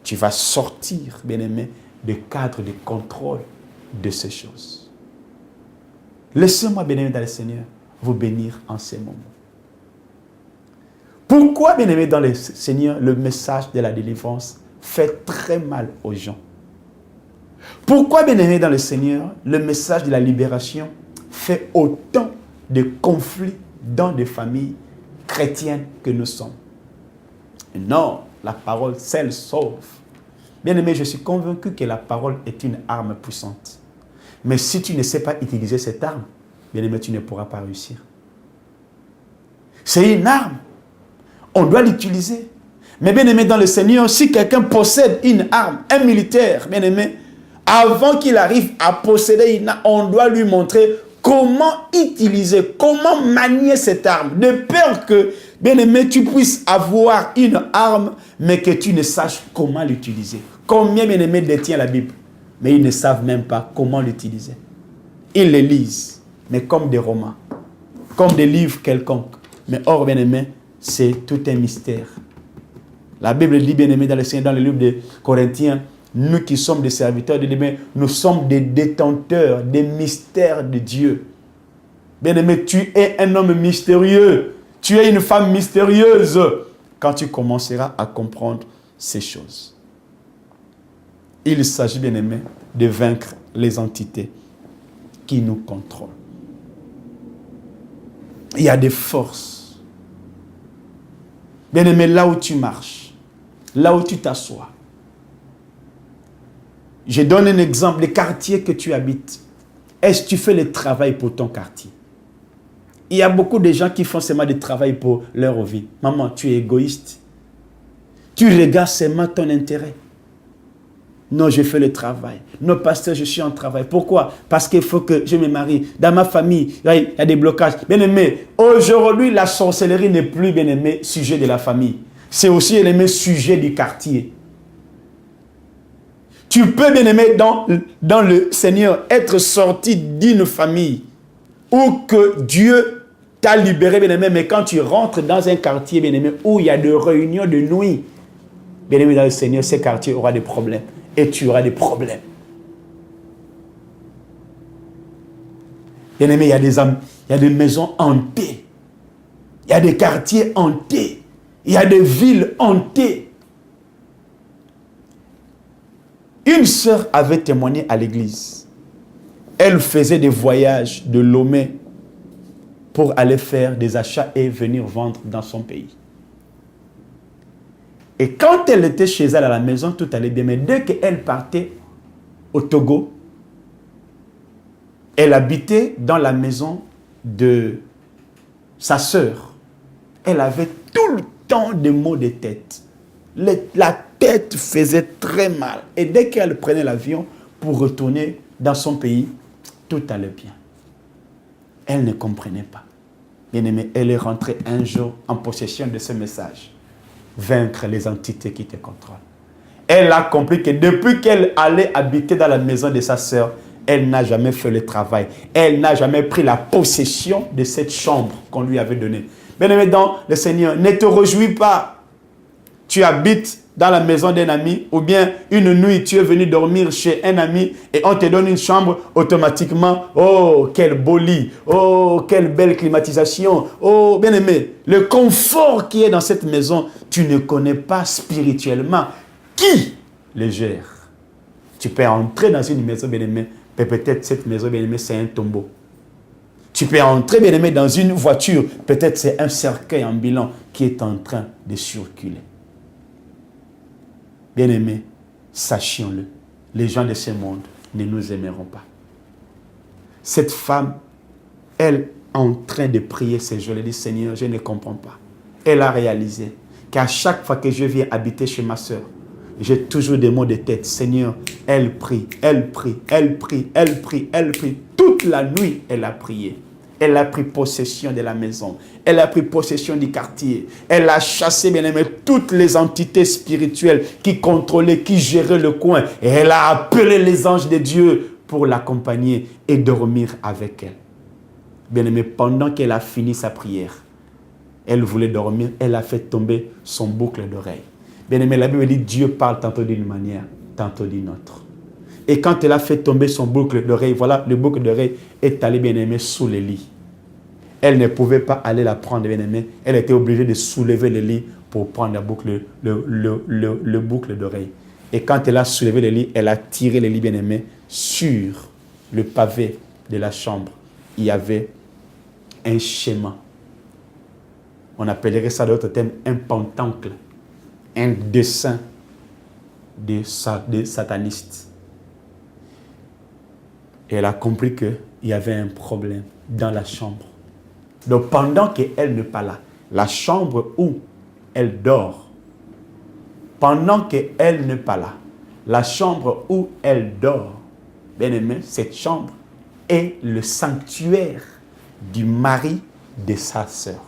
Tu vas sortir, bien-aimé, du cadre de contrôle de ces choses. Laissez-moi, bien-aimé dans le Seigneur, vous bénir en ces moments. Pourquoi, bien-aimé dans le Seigneur, le message de la délivrance fait très mal aux gens? Pourquoi, bien-aimé dans le Seigneur, le message de la libération fait autant de conflits dans des familles chrétiennes que nous sommes? Non, la parole, celle sauve. Bien-aimé, je suis convaincu que la parole est une arme puissante. Mais si tu ne sais pas utiliser cette arme, bien-aimé, tu ne pourras pas réussir. C'est une arme. On doit l'utiliser. Mais bien-aimé dans le Seigneur, si quelqu'un possède une arme, un militaire, bien-aimé, avant qu'il arrive à posséder une arme, on doit lui montrer comment utiliser, comment manier cette arme, de peur que, bien-aimé, tu puisses avoir une arme, mais que tu ne saches comment l'utiliser. Combien, bien-aimé, détient la Bible, mais ils ne savent même pas comment l'utiliser. Ils les lisent, mais comme des romans, comme des livres quelconques. Mais or, bien-aimé, c'est tout un mystère. La Bible dit, bien-aimé, dans le livre de Corinthiens, nous qui sommes des serviteurs de Dieu, nous sommes des détenteurs des mystères de Dieu. Bien-aimé, tu es un homme mystérieux. Tu es une femme mystérieuse quand tu commenceras à comprendre ces choses. Il s'agit, bien-aimé, de vaincre les entités qui nous contrôlent. Il y a des forces. Bien-aimé, là où tu marches, là où tu t'assois, Je donne un exemple, le quartier que tu habites. Est-ce que tu fais le travail pour ton quartier? Il y a beaucoup de gens qui font seulement du travail pour leur vie. Maman, tu es égoïste. Tu regardes seulement ton intérêt. Non, je fais le travail. Non, pasteur, je suis en travail. Pourquoi? Parce qu'il faut que je me marie. Dans ma famille, il y a des blocages. Bien-aimé, aujourd'hui, la sorcellerie n'est plus, bien-aimé, sujet de la famille. C'est aussi, bien-aimé, sujet du quartier. Tu peux, bien-aimé, dans le Seigneur, être sorti d'une famille où que Dieu t'a libéré, bien-aimé, mais quand tu rentres dans un quartier, bien-aimé, où il y a des réunions de nuit, bien-aimé, dans le Seigneur, ce quartier aura des problèmes. Et tu auras des problèmes. Bien-aimé, il y a des maisons hantées. Il y a des quartiers hantés. Il y a des villes hantées. Une sœur avait témoigné à l'église. Elle faisait des voyages de Lomé pour aller faire des achats et venir vendre dans son pays. Et quand elle était chez elle à la maison, tout allait bien. Mais dès qu'elle partait au Togo, elle habitait dans la maison de sa sœur. Elle avait tout le temps des maux de tête. La tête faisait très mal. Et dès qu'elle prenait l'avion pour retourner dans son pays, tout allait bien. Elle ne comprenait pas. Bien-aimée, elle est rentrée un jour en possession de ce message. Vaincre les entités qui te contrôlent. Elle a compris que depuis qu'elle allait habiter dans la maison de sa sœur, elle n'a jamais fait le travail. Elle n'a jamais pris la possession de cette chambre qu'on lui avait donnée. Bien-aimé dans le Seigneur, ne te réjouis pas. Tu habites dans la maison d'un ami, ou bien une nuit, tu es venu dormir chez un ami et on te donne une chambre automatiquement. Oh, quel beau lit. Oh, quelle belle climatisation. Oh, bien-aimé, le confort qui est dans cette maison, tu ne connais pas spirituellement qui le gère. Tu peux entrer dans une maison, bien-aimé, mais peut-être cette maison, bien-aimé, c'est un tombeau. Tu peux entrer, bien-aimé, dans une voiture, peut-être c'est un cercueil ambulant qui est en train de circuler. Bien-aimés, sachions-le, les gens de ce monde ne nous aimeront pas. Cette femme, elle, en train de prier ces jours, elle dit, Seigneur, je ne comprends pas. Elle a réalisé qu'à chaque fois que je viens habiter chez ma soeur, j'ai toujours des maux de tête. Seigneur, elle prie, elle prie, elle prie, elle prie, elle prie. Toute la nuit, elle a prié. Elle a pris possession de la maison. Elle a pris possession du quartier. Elle a chassé, bien aimé, toutes les entités spirituelles qui contrôlaient, qui géraient le coin. Et elle a appelé les anges de Dieu pour l'accompagner et dormir avec elle. Bien aimé, pendant qu'elle a fini sa prière, elle voulait dormir, elle a fait tomber son boucle d'oreille. Bien aimé, la Bible dit Dieu parle tantôt d'une manière, tantôt d'une autre. Et quand elle a fait tomber son boucle d'oreille, voilà, le boucle d'oreille est allé, bien aimé, sous le lit. Elle ne pouvait pas aller la prendre, bien aimé. Elle était obligée de soulever le lit pour prendre la boucle, le boucle d'oreille. Et quand elle a soulevé le lit, elle a tiré le lit, bien aimé, sur le pavé de la chambre. Il y avait un schéma. On appellerait ça d'autres termes un pentacle, un dessin de satanistes. Et elle a compris qu'il y avait un problème dans la chambre. Donc pendant qu'elle n'est pas là, la chambre où elle dort, pendant qu'elle n'est pas là, la chambre où elle dort, bien aimé, cette chambre est le sanctuaire du mari de sa sœur.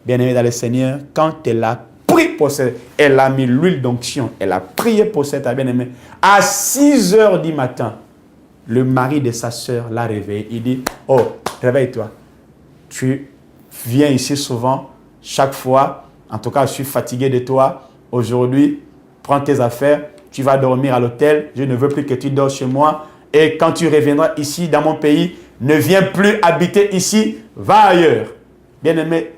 Bien aimé dans le Seigneur, quand elle a pris pour cette, elle a mis l'huile d'onction, elle a prié pour cette bien aimé, à 6 heures du matin, le mari de sa sœur l'a réveillé. Il dit, oh, réveille-toi. Tu viens ici souvent, chaque fois. En tout cas, je suis fatigué de toi. Aujourd'hui, prends tes affaires. Tu vas dormir à l'hôtel. Je ne veux plus que tu dors chez moi. Et quand tu reviendras ici, dans mon pays, ne viens plus habiter ici. Va ailleurs. Bien-aimé,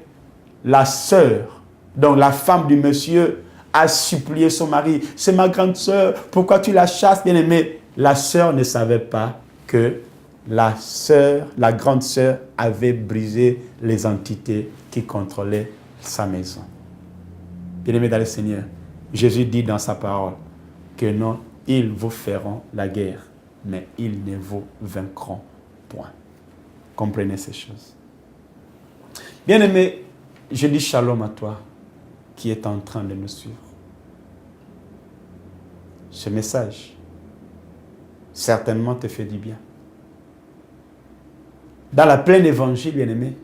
la sœur, donc la femme du monsieur, a supplié son mari. C'est ma grande sœur. Pourquoi tu la chasses, bien-aimé? La sœur ne savait pas que la grande sœur avait brisé les entités qui contrôlaient sa maison. Bien-aimé dans le Seigneur, Jésus dit dans sa parole que non, Ils vous feront la guerre, mais ils ne vous vaincront point. Comprenez ces choses. Bien-aimé, je dis shalom à toi qui est en train de nous suivre. Ce message certainement te fait du bien. Dans la pleine évangile, bien-aimé,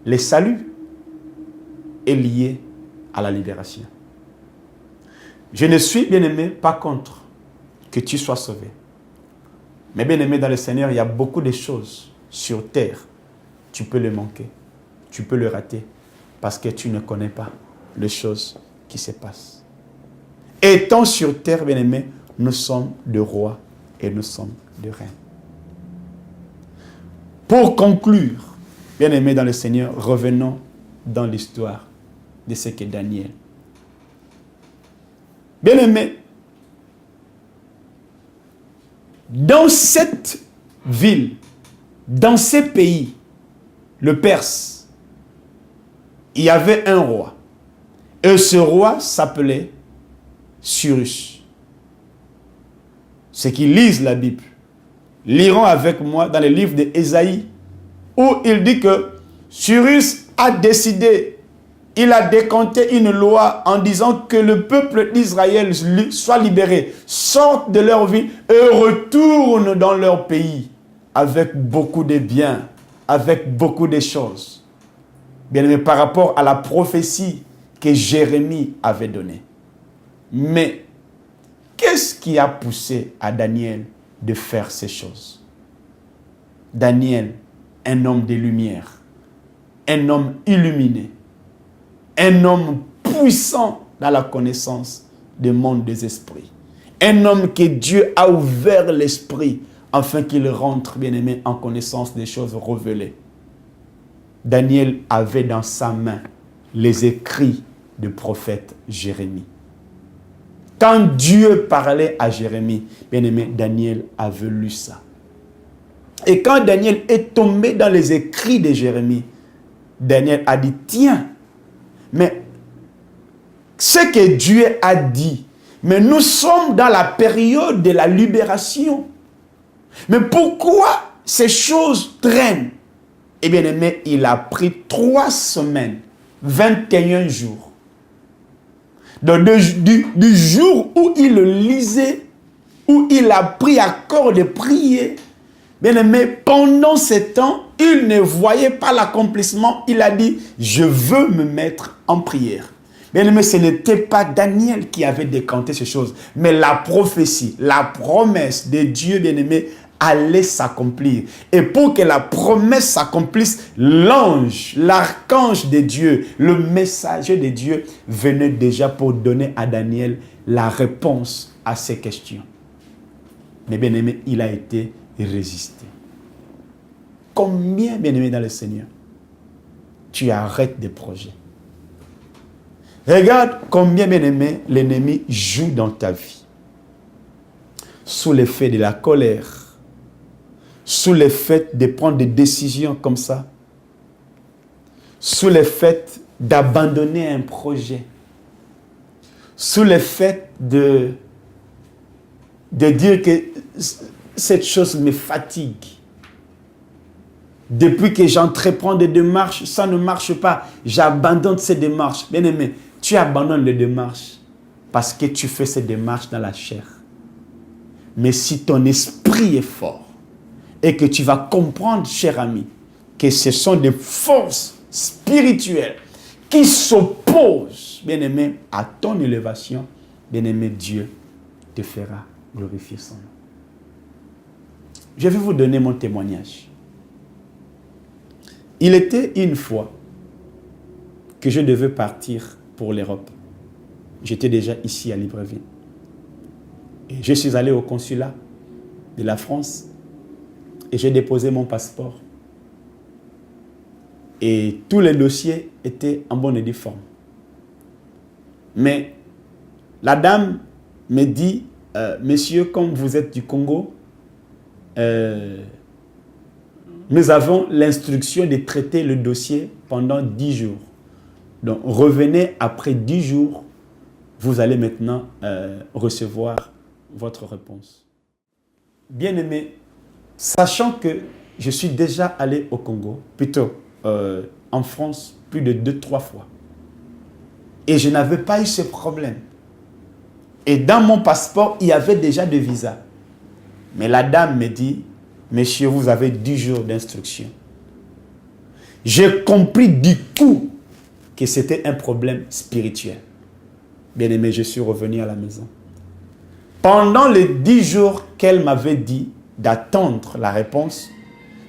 le salut est lié à la libération. Je ne suis, bien-aimé, pas contre que tu sois sauvé. Mais bien-aimé dans le Seigneur, il y a beaucoup de choses sur terre. Tu peux le manquer, tu peux le rater, parce que tu ne connais pas les choses qui se passent. Étant sur terre, bien-aimé, nous sommes de rois et nous sommes de reines. Pour conclure, bien-aimé dans le Seigneur, revenons dans l'histoire de ce qu'est Daniel. Bien-aimé, dans cette ville, dans ces pays, le Perse, il y avait un roi. Et ce roi s'appelait Cyrus. Ceux qui lisent la Bible liront avec moi dans le livre d'Ésaïe, où il dit que Cyrus a décidé, il a décanté une loi en disant que le peuple d'Israël soit libéré, sorte de leur vie et retourne dans leur pays avec beaucoup de biens, avec beaucoup de choses. Bien aimé, par rapport à la prophétie que Jérémie avait donnée. Mais qu'est-ce qui a poussé à Daniel de faire ces choses? Daniel, un homme de lumière, un homme illuminé, un homme puissant dans la connaissance du monde des esprits. Un homme que Dieu a ouvert l'esprit afin qu'il rentre, bien-aimé, en connaissance des choses révélées. Daniel avait dans sa main les écrits du prophète Jérémie. Quand Dieu parlait à Jérémie, bien-aimé, Daniel avait lu ça. Et quand Daniel est tombé dans les écrits de Jérémie, Daniel a dit, tiens, mais ce que Dieu a dit, mais nous sommes dans la période de la libération. Mais pourquoi ces choses traînent? Eh bien aimé, il a pris 3 semaines, 21 jours. Donc du jour où il le lisait, où il a pris à corps de prier, bien aimé, pendant ce temps, il ne voyait pas l'accomplissement. Il a dit, je veux me mettre en prière. Bien aimé, ce n'était pas Daniel qui avait décanté ces choses, mais la prophétie, la promesse de Dieu, bien aimé, allait s'accomplir. Et pour que la promesse s'accomplisse, l'ange, l'archange de Dieu, le messager de Dieu venait déjà pour donner à Daniel la réponse à ces questions. Mais bien aimé, il a été résisté. Combien, bien aimé dans le Seigneur, tu arrêtes des projets? Regarde combien, bien aimé, l'ennemi joue dans ta vie. Sous l'effet de la colère, sous le fait de prendre des décisions comme ça, sous le fait d'abandonner un projet, sous le fait de dire que cette chose me fatigue. Depuis que j'entreprends des démarches, ça ne marche pas. J'abandonne ces démarches. Bien aimé, tu abandonnes les démarches parce que tu fais ces démarches dans la chair. Mais si ton esprit est fort, et que tu vas comprendre, cher ami, que ce sont des forces spirituelles qui s'opposent, bien-aimé, à ton élévation, bien-aimé, Dieu te fera glorifier son nom. Je vais vous donner mon témoignage. Il était une fois que je devais partir pour l'Europe. J'étais déjà ici à Libreville. Et je suis allé au consulat de la France et j'ai déposé mon passeport. Et tous les dossiers étaient en bonne et due forme. Mais la dame me dit, monsieur, comme vous êtes du Congo, nous avons l'instruction de traiter le dossier pendant 10 jours. Donc, revenez après 10 jours, vous allez maintenant recevoir votre réponse. Bien-aimé, sachant que je suis déjà allé au Congo, plutôt en France, plus de 2-3 fois. Et je n'avais pas eu ce problème. Et dans mon passeport, il y avait déjà de visa. Mais la dame me dit, monsieur, vous avez 10 jours d'instruction. J'ai compris du coup que c'était un problème spirituel. Bien-aimé, je suis revenu à la maison. Pendant les 10 jours qu'elle m'avait dit d'attendre la réponse,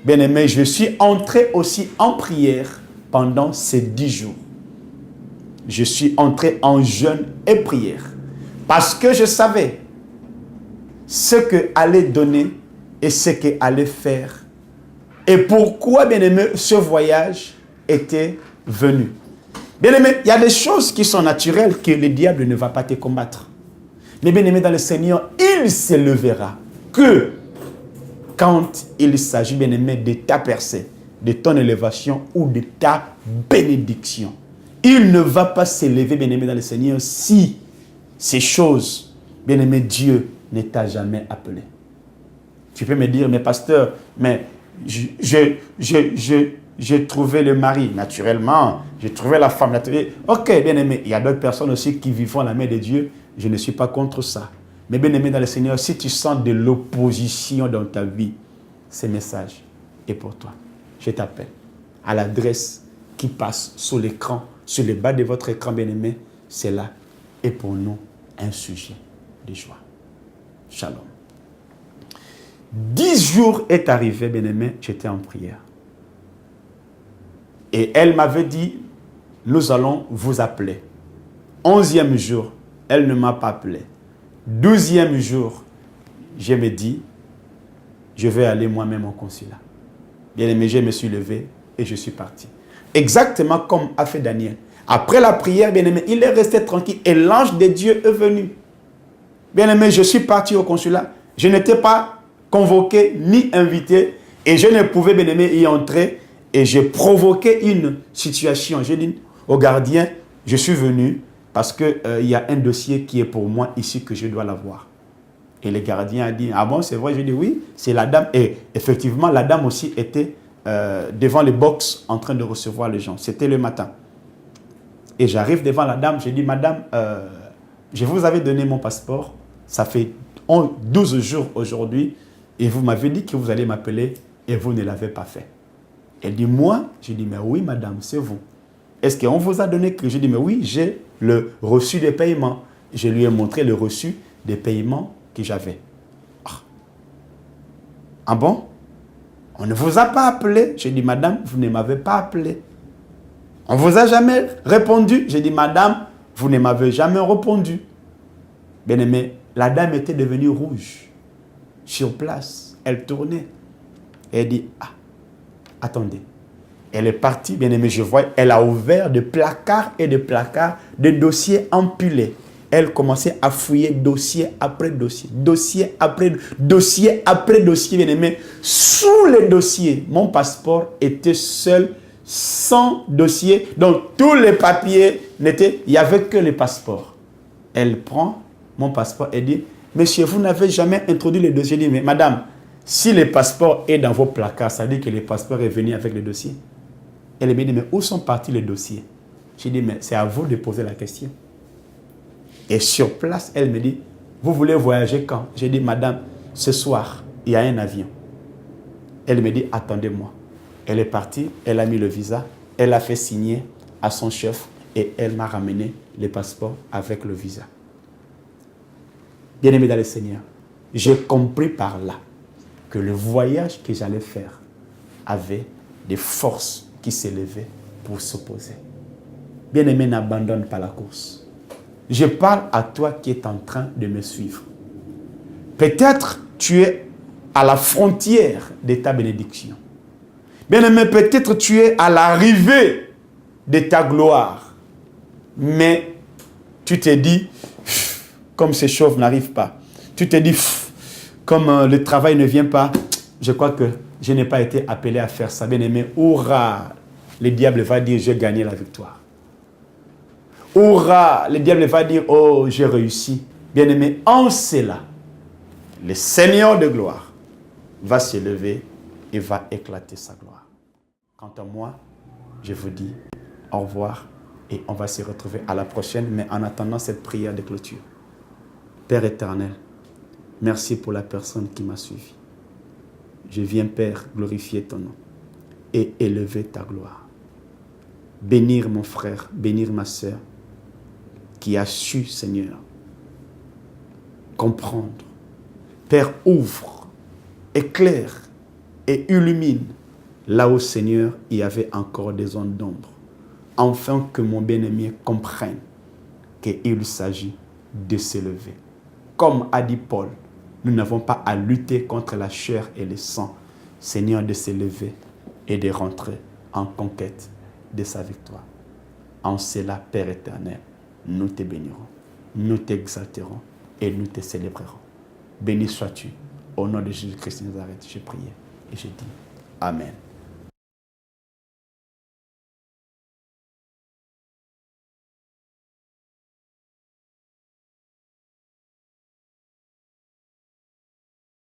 bien-aimé, je suis entré aussi en prière pendant ces 10 jours. Je suis entré en jeûne et prière. Parce que je savais ce que allait donner et ce que allait faire. Et pourquoi, bien-aimé, ce voyage était venu. Bien-aimé, il y a des choses qui sont naturelles que le diable ne va pas te combattre. Mais bien-aimé, dans le Seigneur, il s'élèvera que quand il s'agit, bien-aimé, de ta percée, de ton élévation ou de ta bénédiction. Il ne va pas s'élever, bien-aimé, dans le Seigneur si ces choses, bien-aimé, Dieu ne t'a jamais appelé. Tu peux me dire, mais pasteur, mais j'ai trouvé le mari naturellement, j'ai trouvé la femme naturellement. Ok, bien-aimé, il y a d'autres personnes aussi qui vivent la main de Dieu. Je ne suis pas contre ça. Mais bien-aimé dans le Seigneur, si tu sens de l'opposition dans ta vie, ce message est pour toi. Je t'appelle à l'adresse qui passe sous l'écran, sur le bas de votre écran, bien-aimé. C'est là. Et pour nous, un sujet de joie. Shalom. 10 jours est arrivé, bien-aimé, j'étais en prière. Et elle m'avait dit, nous allons vous appeler. 11e jour, elle ne m'a pas appelé. 12e jour, je me dis, je vais aller moi-même au consulat. Bien-aimé, je me suis levé et je suis parti. Exactement comme a fait Daniel. Après la prière, bien-aimé, il est resté tranquille et l'ange de Dieu est venu. Bien-aimé, je suis parti au consulat. Je n'étais pas convoqué ni invité et je ne pouvais, bien-aimé, y entrer. Et j'ai provoqué une situation. J'ai dit au gardien, je suis venu parce qu'il y a un dossier qui est pour moi ici que je dois l'avoir. Et le gardien a dit, ah bon, c'est vrai? J'ai dit oui, c'est la dame. Et effectivement, la dame aussi était devant les box en train de recevoir les gens. C'était le matin. Et j'arrive devant la dame, j'ai dit, madame, je vous avais donné mon passeport. Ça fait 12 jours aujourd'hui. Et vous m'avez dit que vous allez m'appeler et vous ne l'avez pas fait. Elle dit, moi? J'ai dit, mais oui, madame, c'est vous. Est-ce qu'on vous a donné que... J'ai dit, mais oui, j'ai le reçu des paiements. Je lui ai montré le reçu des paiements que j'avais. Ah bon? On ne vous a pas appelé? J'ai dit, madame, vous ne m'avez pas appelé. On ne vous a jamais répondu? J'ai dit, madame, vous ne m'avez jamais répondu. Bien aimé, la dame était devenue rouge. Sur place, elle tournait. Et elle dit, ah, attendez. Elle est partie, bien aimé, je vois, elle a ouvert des placards et des placards, des dossiers empilés. Elle commençait à fouiller dossier après dossier, dossier après dossier, bien aimé. Sous les dossiers, mon passeport était seul, sans dossier. Donc, tous les papiers n'étaient, il n'y avait que le passeport. Elle prend mon passeport et dit, monsieur, vous n'avez jamais introduit le dossier. Je dis, mais madame, si le passeport est dans vos placards, ça veut dire que le passeport est venu avec le dossier. Elle me dit, mais où sont partis les dossiers? J'ai dit, mais c'est à vous de poser la question. Et sur place, elle me dit, vous voulez voyager quand? J'ai dit, madame, ce soir, il y a un avion. Elle me dit, attendez-moi. Elle est partie, elle a mis le visa, elle a fait signer à son chef et elle m'a ramené le passeport avec le visa. Bien-aimé dans le Seigneur, j'ai compris par là que le voyage que j'allais faire avait des forces qui s'élevaient pour s'opposer. Bien-aimé, n'abandonne pas la course. Je parle à toi qui es en train de me suivre. Peut-être tu es à la frontière de ta bénédiction. Bien-aimé, peut-être tu es à l'arrivée de ta gloire. Mais tu te dis, comme ces choses n'arrivent pas. Tu te dis, comme le travail ne vient pas, je crois que je n'ai pas été appelé à faire ça. Bien-aimé, hurrah, le diable va dire, j'ai gagné la victoire. Hurrah, le diable va dire, oh, j'ai réussi. Bien-aimé, en cela, le Seigneur de gloire va se lever et va éclater sa gloire. Quant à moi, je vous dis au revoir et on va se retrouver à la prochaine, mais en attendant cette prière de clôture. Père éternel, merci pour la personne qui m'a suivi. Je viens, Père, glorifier ton nom et élever ta gloire. Bénir mon frère, bénir ma sœur qui a su, Seigneur, comprendre. Père, ouvre, éclaire et illumine là où, Seigneur, il y avait encore des zones d'ombre. Afin que mon bien-aimé comprenne qu'il s'agit de s'élever. Comme a dit Paul, nous n'avons pas à lutter contre la chair et le sang. Seigneur, de s'élever et de rentrer en conquête de sa victoire. En cela, Père éternel, nous te bénirons, nous t'exalterons et nous te célébrerons. Béni sois-tu. Au nom de Jésus-Christ de Nazareth, j'ai prié et j'ai dit Amen.